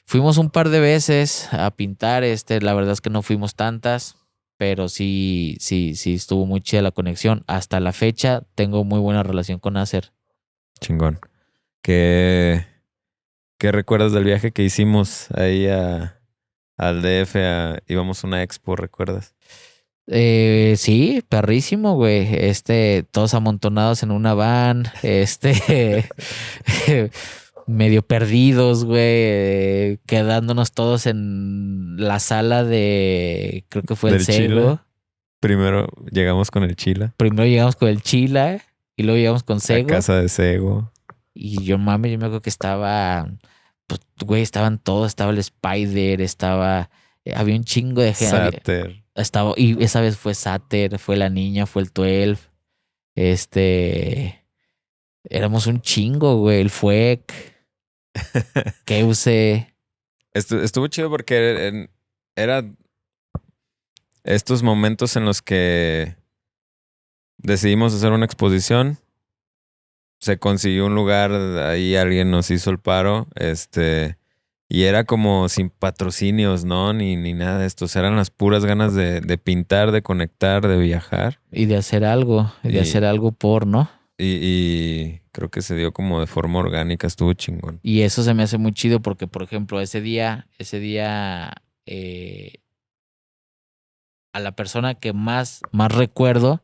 Fuimos un par de veces a pintar. La verdad es que no fuimos tantas, pero sí, sí, sí estuvo muy chida la conexión. Hasta la fecha tengo muy buena relación con Acer. Chingón. ¿Qué, qué recuerdas del viaje que hicimos ahí al DF? Íbamos a una expo, ¿recuerdas? Sí, perrísimo, güey. Todos amontonados en una van, medio perdidos, güey, quedándonos todos en la sala creo que fue el Del Chila. Sego. Primero llegamos con el Chila Primero llegamos con el Chila y luego llegamos con a Sego. casa de Sego. Y yo me acuerdo que pues, güey, estaban todos, estaba el Spider, había un chingo de gente. Sater. Y esa vez fue Sater, fue la niña, fue el 12. Éramos un chingo, güey. El Fuec, Keuse. Estuvo chido porque era estos momentos en los que decidimos hacer una exposición. Se consiguió un lugar, ahí alguien nos hizo el paro, y era como sin patrocinios, ¿no? Ni nada de esto. O sea, eran las puras ganas de pintar, de conectar, de viajar. Y de hacer algo, y de hacer algo ¿no? Y creo que se dio como de forma orgánica, estuvo chingón. Y eso se me hace muy chido porque, por ejemplo, ese día, a la persona que más recuerdo,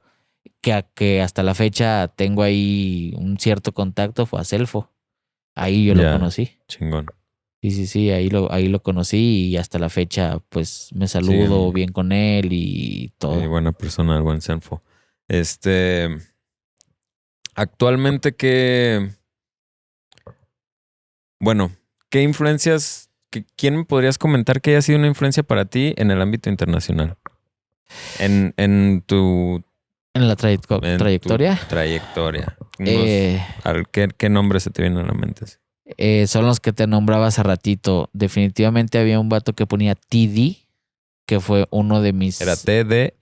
que hasta la fecha tengo ahí un cierto contacto, fue a Selfo. Ahí yo lo conocí. Chingón. Sí, ahí lo conocí y hasta la fecha pues me saludo bien con él y todo. Buena persona, el buen Senfo. Actualmente bueno, ¿qué influencias, quién me podrías comentar que haya sido una influencia para ti en el ámbito internacional? En tu trayectoria. Trayectoria. ¿Qué nombre se te viene a la mente? Son los que te nombraba hace ratito. Definitivamente había un vato que ponía TD, que fue uno de mis... Era TDEE.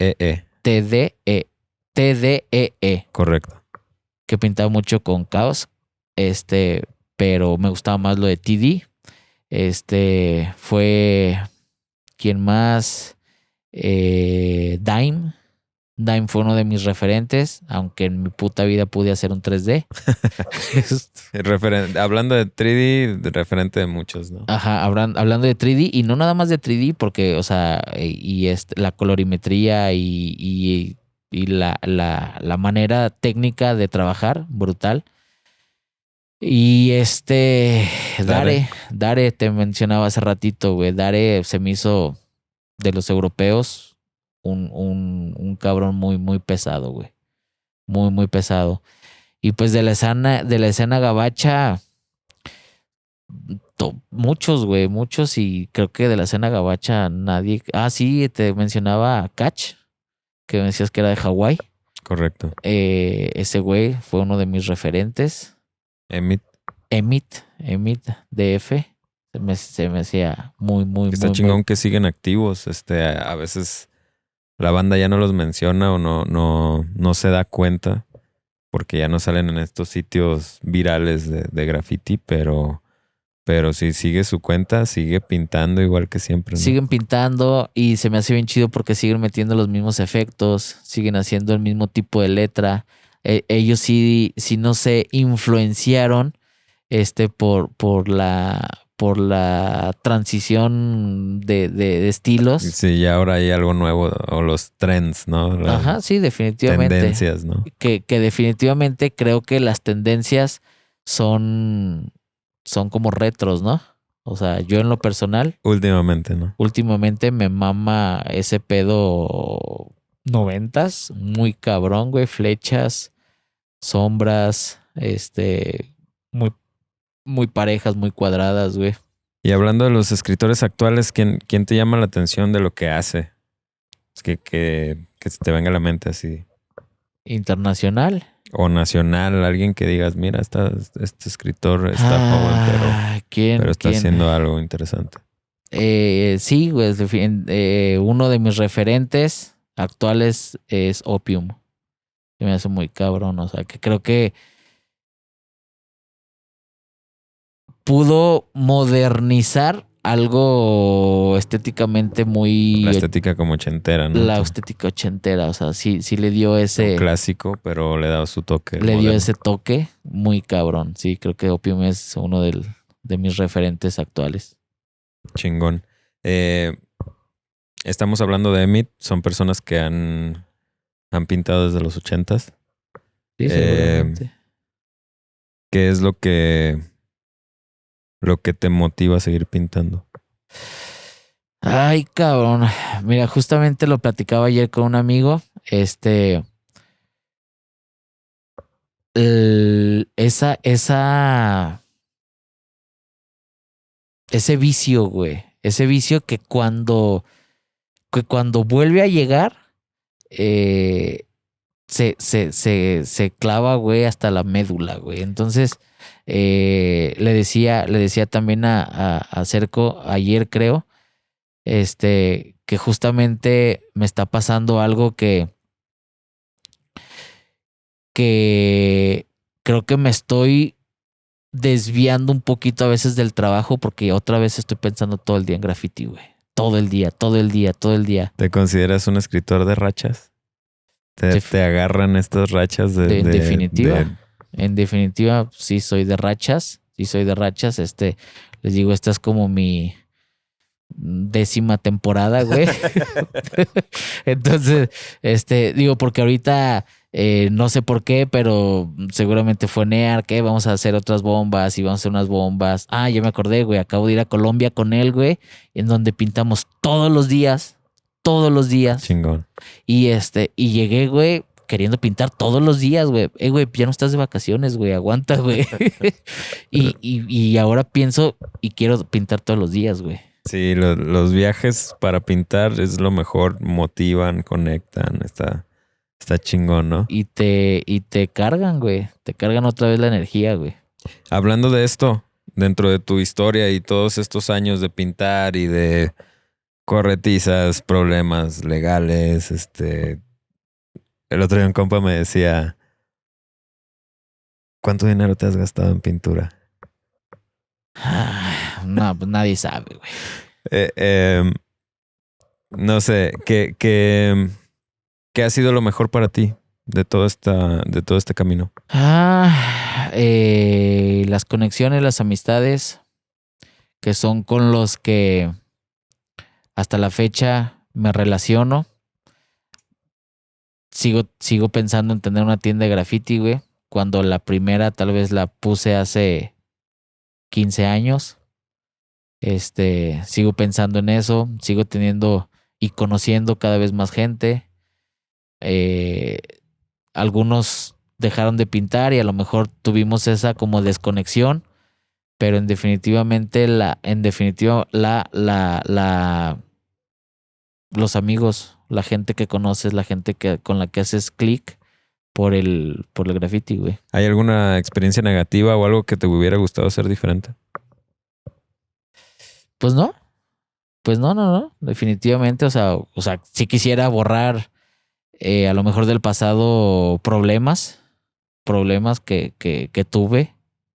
TDEE. Correcto. Que pintaba mucho con Caos. Pero me gustaba más lo de TD. Fue... ¿Quién más? Dime. Dime fue uno de mis referentes, aunque en mi puta vida pude hacer un 3D. Hablando de 3D, referente de muchos, ¿no? Ajá, hablando de 3D y no nada más de 3D porque, o sea, la colorimetría y la manera técnica de trabajar, brutal. Y Dare, te mencionaba hace ratito, güey. Dare se me hizo de los europeos un cabrón muy, muy pesado, güey. Muy, muy pesado. Y pues de la escena gabacha, muchos, güey, muchos. Y creo que de la escena gabacha nadie. Ah, sí, te mencionaba a Catch, que me decías que era de Hawái. Correcto. Ese güey fue uno de mis referentes. Emit DF. Se me hacía muy, muy, está muy, chingón muy... que siguen activos. A veces la banda ya no los menciona o no se da cuenta porque ya no salen en estos sitios virales de graffiti, pero si sigue su cuenta, sigue pintando igual que siempre, ¿no? Siguen pintando y se me hace bien chido porque siguen metiendo los mismos efectos, siguen haciendo el mismo tipo de letra. Ellos sí no se influenciaron por la transición de estilos. Sí, ya ahora hay algo nuevo, o los trends, ¿no? Ajá, sí, definitivamente. Tendencias, ¿no? Que definitivamente creo que las tendencias son como retros, ¿no? O sea, yo en lo personal, Últimamente, ¿no? últimamente me mama ese pedo 90s, muy cabrón, güey, flechas, sombras, muy, muy parejas, muy cuadradas, güey. Y hablando de los escritores actuales, ¿quién te llama la atención de lo que hace? Es que se te venga a la mente así. Internacional. O nacional, alguien que digas, mira, este escritor está joven, pero está haciendo algo interesante. Sí, güey, uno de mis referentes actuales es Opium. Que me hace muy cabrón, o sea, que creo que pudo modernizar algo estéticamente La muy... estética como ochentera, ¿no? La estética ochentera, o sea, sí le dio Un ese... clásico, pero le da su toque Le dio moderno. ese toque muy cabrón. Sí, creo que Opium es uno de mis referentes actuales. Chingón. Eh, Estamos hablando de Emmett. Son personas que han pintado desde los ochentas. Sí, Eh, seguramente. ¿Qué es lo que te motiva a seguir pintando? Ay, cabrón. Mira, justamente lo platicaba ayer con un amigo. El- esa, esa, ese vicio, güey. Ese vicio que cuando vuelve a llegar, eh, se clava, güey, hasta la médula, güey. Entonces, le decía también a Cerco ayer, creo, que justamente me está pasando algo que creo que me estoy desviando un poquito a veces del trabajo porque otra vez estoy pensando todo el día en graffiti, güey. Todo el día, todo el día, todo el día. ¿Te consideras un escritor de rachas? ¿Te agarran estas rachas En de... definitiva, sí soy de rachas, sí soy de rachas. Les digo, esta es como mi 10ª temporada, güey. Entonces, digo, porque ahorita no sé por qué, pero seguramente fue Near, que vamos a hacer otras bombas y vamos a hacer unas bombas. Ah, ya me acordé, güey, acabo de ir a Colombia con él, güey, en donde pintamos todos los días, todos los días. Chingón. Y llegué, güey, queriendo pintar todos los días, güey. Güey, ya no estás de vacaciones, güey, aguanta, güey. Y ahora pienso y quiero pintar todos los días, güey. Sí, los viajes para pintar es lo mejor, motivan, conectan, está chingón, ¿no? Y te cargan, güey. Te cargan otra vez la energía, güey. Hablando de esto, dentro de tu historia y todos estos años de pintar y de corretizas, problemas legales, el otro día un compa me decía, ¿cuánto dinero te has gastado en pintura? No, pues nadie sabe, güey. Eh, em, no sé, ¿qué ha sido lo mejor para ti de todo este camino? Las conexiones, las amistades, que son con los que hasta la fecha me relaciono. Sigo pensando en tener una tienda de graffiti, güey. Cuando la primera tal vez la puse hace 15 años. Sigo pensando en eso. Sigo teniendo y conociendo cada vez más gente. Eh, Algunos dejaron de pintar y a lo mejor tuvimos esa como desconexión. Pero en definitiva, los amigos, la gente que conoces, la gente con la que haces clic por el graffiti, güey. ¿Hay alguna experiencia negativa o algo que te hubiera gustado hacer diferente? Pues no, no, definitivamente, o sea, sí quisiera borrar a lo mejor del pasado problemas que tuve,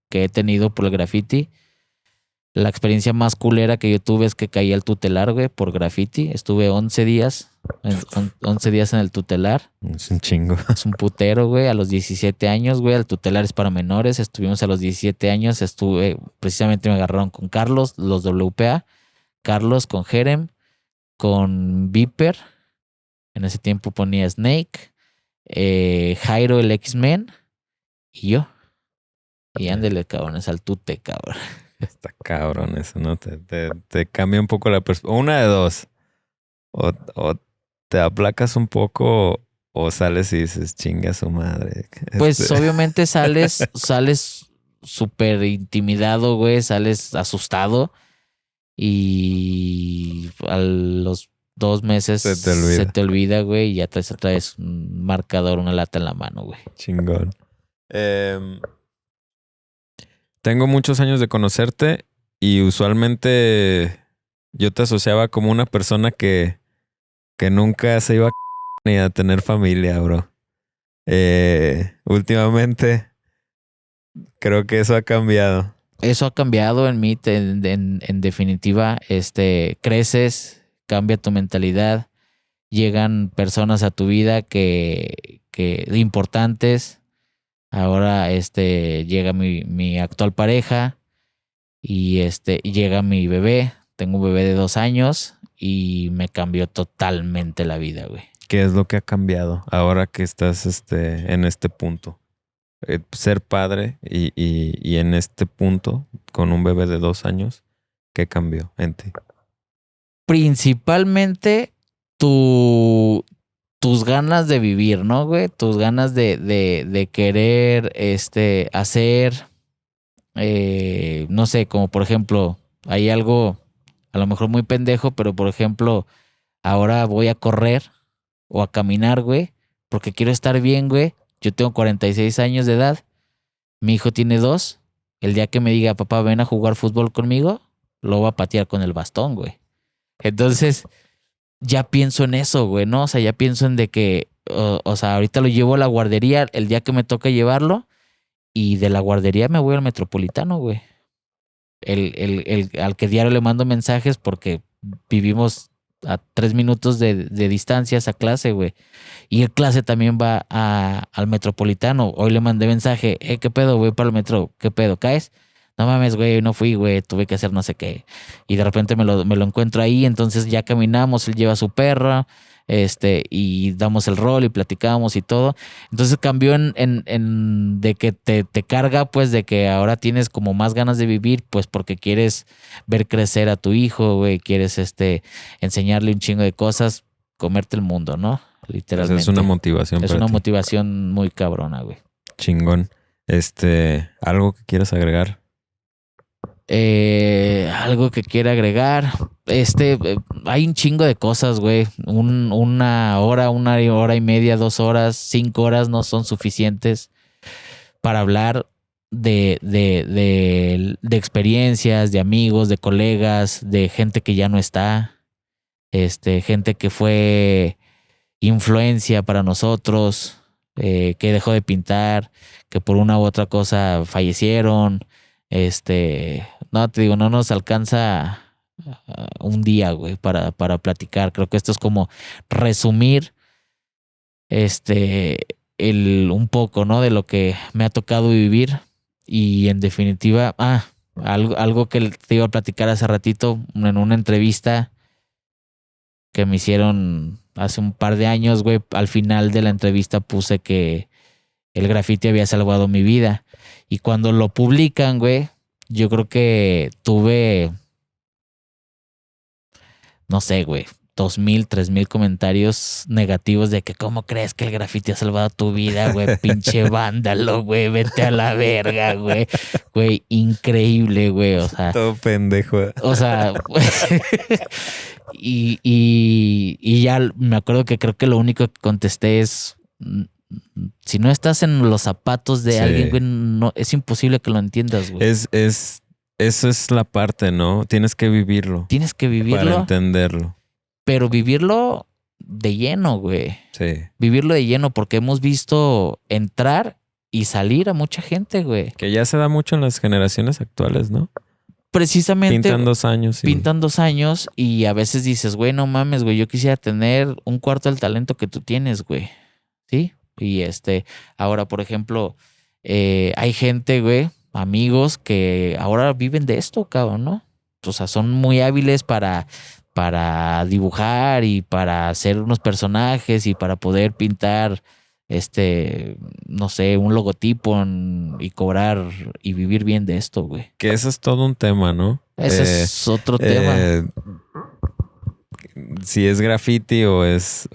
que he tenido por el graffiti. La experiencia más culera que yo tuve es que caí al tutelar, güey, por graffiti. Estuve 11 días, 11 días en el tutelar. Es un chingo. Es un putero, güey, a los 17 años, güey. El tutelar es para menores. Estuvimos a los 17 años. Precisamente me agarraron con Carlos, los WPA. Carlos con Jerem, con Viper. En ese tiempo ponía Snake, Jairo el X-Men y yo. Y ándele, cabrón, es al tute, cabrón. Está cabrón eso, ¿no? Te cambia un poco la perspectiva. Una de dos. O te aplacas un poco o sales y dices, chinga su madre. Pues obviamente sales súper intimidado, güey, sales asustado y a los 2 meses Se te se olvida. te olvida, güey, y ya traes otra vez un marcador, una lata en la mano, güey. Chingón. Tengo muchos años de conocerte y usualmente Yo te asociaba como una persona que nunca se iba a ni a tener familia, bro. Últimamente creo que eso ha cambiado. Eso ha cambiado en mí, en definitiva, creces, cambia tu mentalidad, llegan personas a tu vida que importantes. Ahora, llega mi actual pareja y llega mi bebé. Tengo un bebé de 2 años y me cambió totalmente la vida, güey. ¿Qué es lo que ha cambiado ahora que estás en este punto? Ser padre y en este punto, con un bebé de 2 años, ¿qué cambió en ti? Principalmente tus ganas de vivir, ¿no, güey? Tus ganas de querer hacer, no sé, como por ejemplo, hay algo a lo mejor muy pendejo, pero por ejemplo, ahora voy a correr o a caminar, güey, porque quiero estar bien, güey. Yo tengo 46 años de edad, mi hijo tiene 2. El día que me diga, papá, ven a jugar fútbol conmigo, lo voy a patear con el bastón, güey. Entonces, ya pienso en eso, güey, ¿no? O sea, ya pienso en de que, o sea, ahorita lo llevo a la guardería el día que me toca llevarlo y de la guardería me voy al Metropolitano, güey. Al que diario le mando mensajes porque vivimos a 3 minutos de distancia esa clase, güey. Y el clase también va al Metropolitano. Hoy le mandé mensaje, ¿qué pedo? Voy para el metro, ¿qué pedo? ¿Caes? No mames, güey, no fui, güey, tuve que hacer no sé qué. Y de repente me lo encuentro ahí, entonces ya caminamos, él lleva a su perra, y damos el rol y platicamos y todo. Entonces cambió en de que te carga, pues, de que ahora tienes como más ganas de vivir, pues, porque quieres ver crecer a tu hijo, güey, quieres, enseñarle un chingo de cosas, comerte el mundo, ¿no? Literalmente. Es una motivación. Es para una ti. motivación muy cabrona, güey. Chingón. ¿Algo que quieras agregar? Algo que quiera agregar. Hay un chingo de cosas, güey. Una hora y media, 2 horas, 5 horas no son suficientes para hablar de experiencias, de amigos, de colegas, de gente que ya no está, gente que fue influencia para nosotros, que dejó de pintar, que por una u otra cosa fallecieron. No, te digo, no nos alcanza un día, güey, para platicar. Creo que esto es como resumir un poco, ¿no? De lo que me ha tocado vivir. Y en definitiva, algo que te iba a platicar hace ratito en una entrevista que me hicieron hace un par de años, güey. Al final de la entrevista puse que el graffiti había salvado mi vida. Y cuando lo publican, güey, yo creo que tuve, no sé, güey, 2,000, 3,000 comentarios negativos de que cómo crees que el graffiti ha salvado tu vida, güey, pinche vándalo, güey, vete a la verga, güey. Güey, increíble, güey, o sea. Todo pendejo. O sea, y ya me acuerdo que creo que lo único que contesté es, si no estás en los zapatos de alguien, güey, no, es imposible que lo entiendas, güey. Eso es la parte, ¿no? Tienes que vivirlo. Tienes que vivirlo. Para entenderlo. Pero vivirlo de lleno, güey. Sí. Vivirlo de lleno, porque hemos visto entrar y salir a mucha gente, güey. Que ya se da mucho en las generaciones actuales, ¿no? Precisamente. Pintan 2 años. Pintan 2 años y a veces dices, güey, no mames, güey, yo quisiera tener un cuarto del talento que tú tienes, güey. ¿Sí? Y ahora, por ejemplo, hay gente, güey, amigos que ahora viven de esto, cabrón, ¿no? O sea, son muy hábiles para dibujar y para hacer unos personajes y para poder pintar, no sé, un logotipo y cobrar y vivir bien de esto, güey. Que eso es todo un tema, ¿no? Ese es otro tema. Si es graffiti o es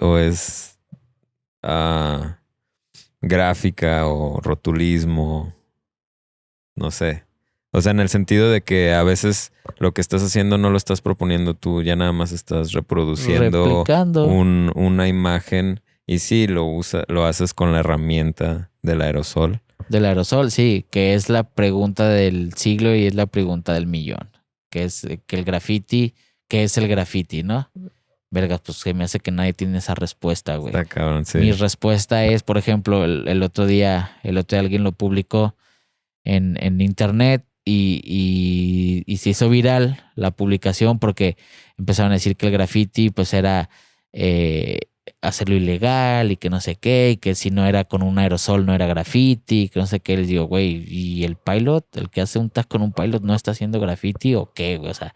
gráfica o rotulismo, no sé. O sea, en el sentido de que a veces lo que estás haciendo no lo estás proponiendo tú, ya nada más estás reproduciendo una imagen y sí, lo haces con la herramienta del aerosol. Del aerosol, sí, que es la pregunta del siglo y es la pregunta del millón. Que es que el graffiti ¿qué es el graffiti, no? Vergas, pues se me hace que nadie tiene esa respuesta, güey. Está cabrón, sí. Mi respuesta es, por ejemplo, el otro día alguien lo publicó en internet y se hizo viral la publicación porque empezaron a decir que el graffiti pues era hacerlo ilegal y que no sé qué, y que si no era con un aerosol no era graffiti, que no sé qué. Les digo, güey, ¿y el pilot, el que hace un tag con un pilot no está haciendo graffiti o qué, güey? O sea,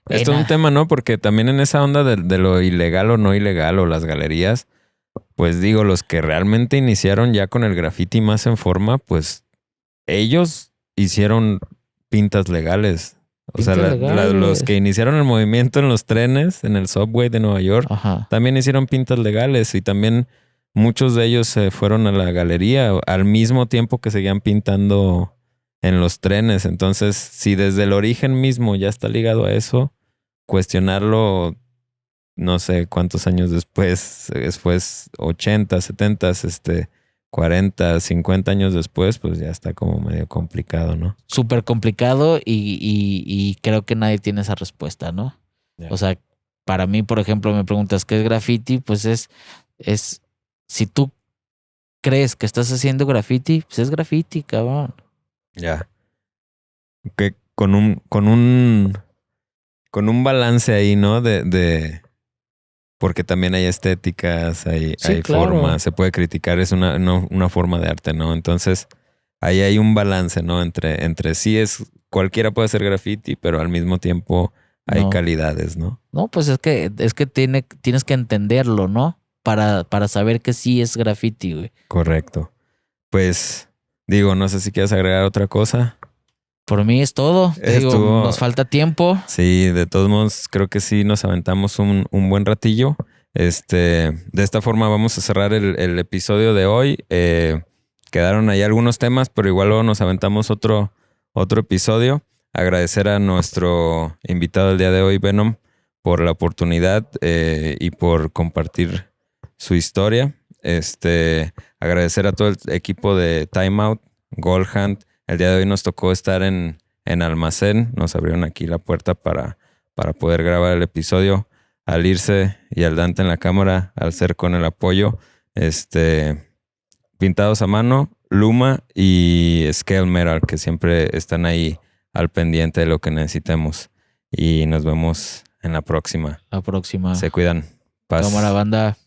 Esto es un tema, ¿no? Porque también en esa onda de lo ilegal o no ilegal o las galerías, pues digo, los que realmente iniciaron ya con el graffiti más en forma, pues ellos hicieron pintas legales. O sea, Pintas legales. los que iniciaron el movimiento en los trenes, en el subway de Nueva York, Ajá. también hicieron pintas legales y también muchos de ellos se fueron a la galería al mismo tiempo que seguían pintando en los trenes. Entonces, si desde el origen mismo ya está ligado a eso, cuestionarlo, no sé cuántos años después, 80, 70, 40, 50 años después, pues ya está como medio complicado, ¿no? Súper complicado y creo que nadie tiene esa respuesta, ¿no? Ya. O sea, para mí, por ejemplo, me preguntas qué es graffiti, pues es si tú crees que estás haciendo graffiti, pues es graffiti, cabrón. Ya. Que con un balance ahí, ¿no? Porque también hay estéticas, hay claro. formas, se puede criticar, es una forma de arte, ¿no? Entonces, ahí hay un balance, ¿no? Entre sí cualquiera puede hacer graffiti, pero al mismo tiempo hay calidades, ¿no? No, pues es que tienes que entenderlo, ¿no? Para saber que sí es graffiti, güey. Correcto. Pues, digo, no sé si quieres agregar otra cosa. Por mí es todo. Te digo, nos falta tiempo. Sí, de todos modos, creo que sí nos aventamos un buen ratillo. De esta forma vamos a cerrar el episodio de hoy. Quedaron ahí algunos temas, pero igual luego nos aventamos otro episodio. Agradecer a nuestro invitado el día de hoy, Venom, por la oportunidad y por compartir su historia. Agradecer a todo el equipo de Time Out, Gold Hunt. El día de hoy nos tocó estar en Almacén. Nos abrieron aquí la puerta para poder grabar el episodio. Al irse y al Dante en la cámara, al ser con el apoyo, pintados a mano, Luma y Scale Metal, que siempre están ahí al pendiente de lo que necesitemos. Y nos vemos en la próxima. La próxima. Se cuidan. Paz. Cámara, banda.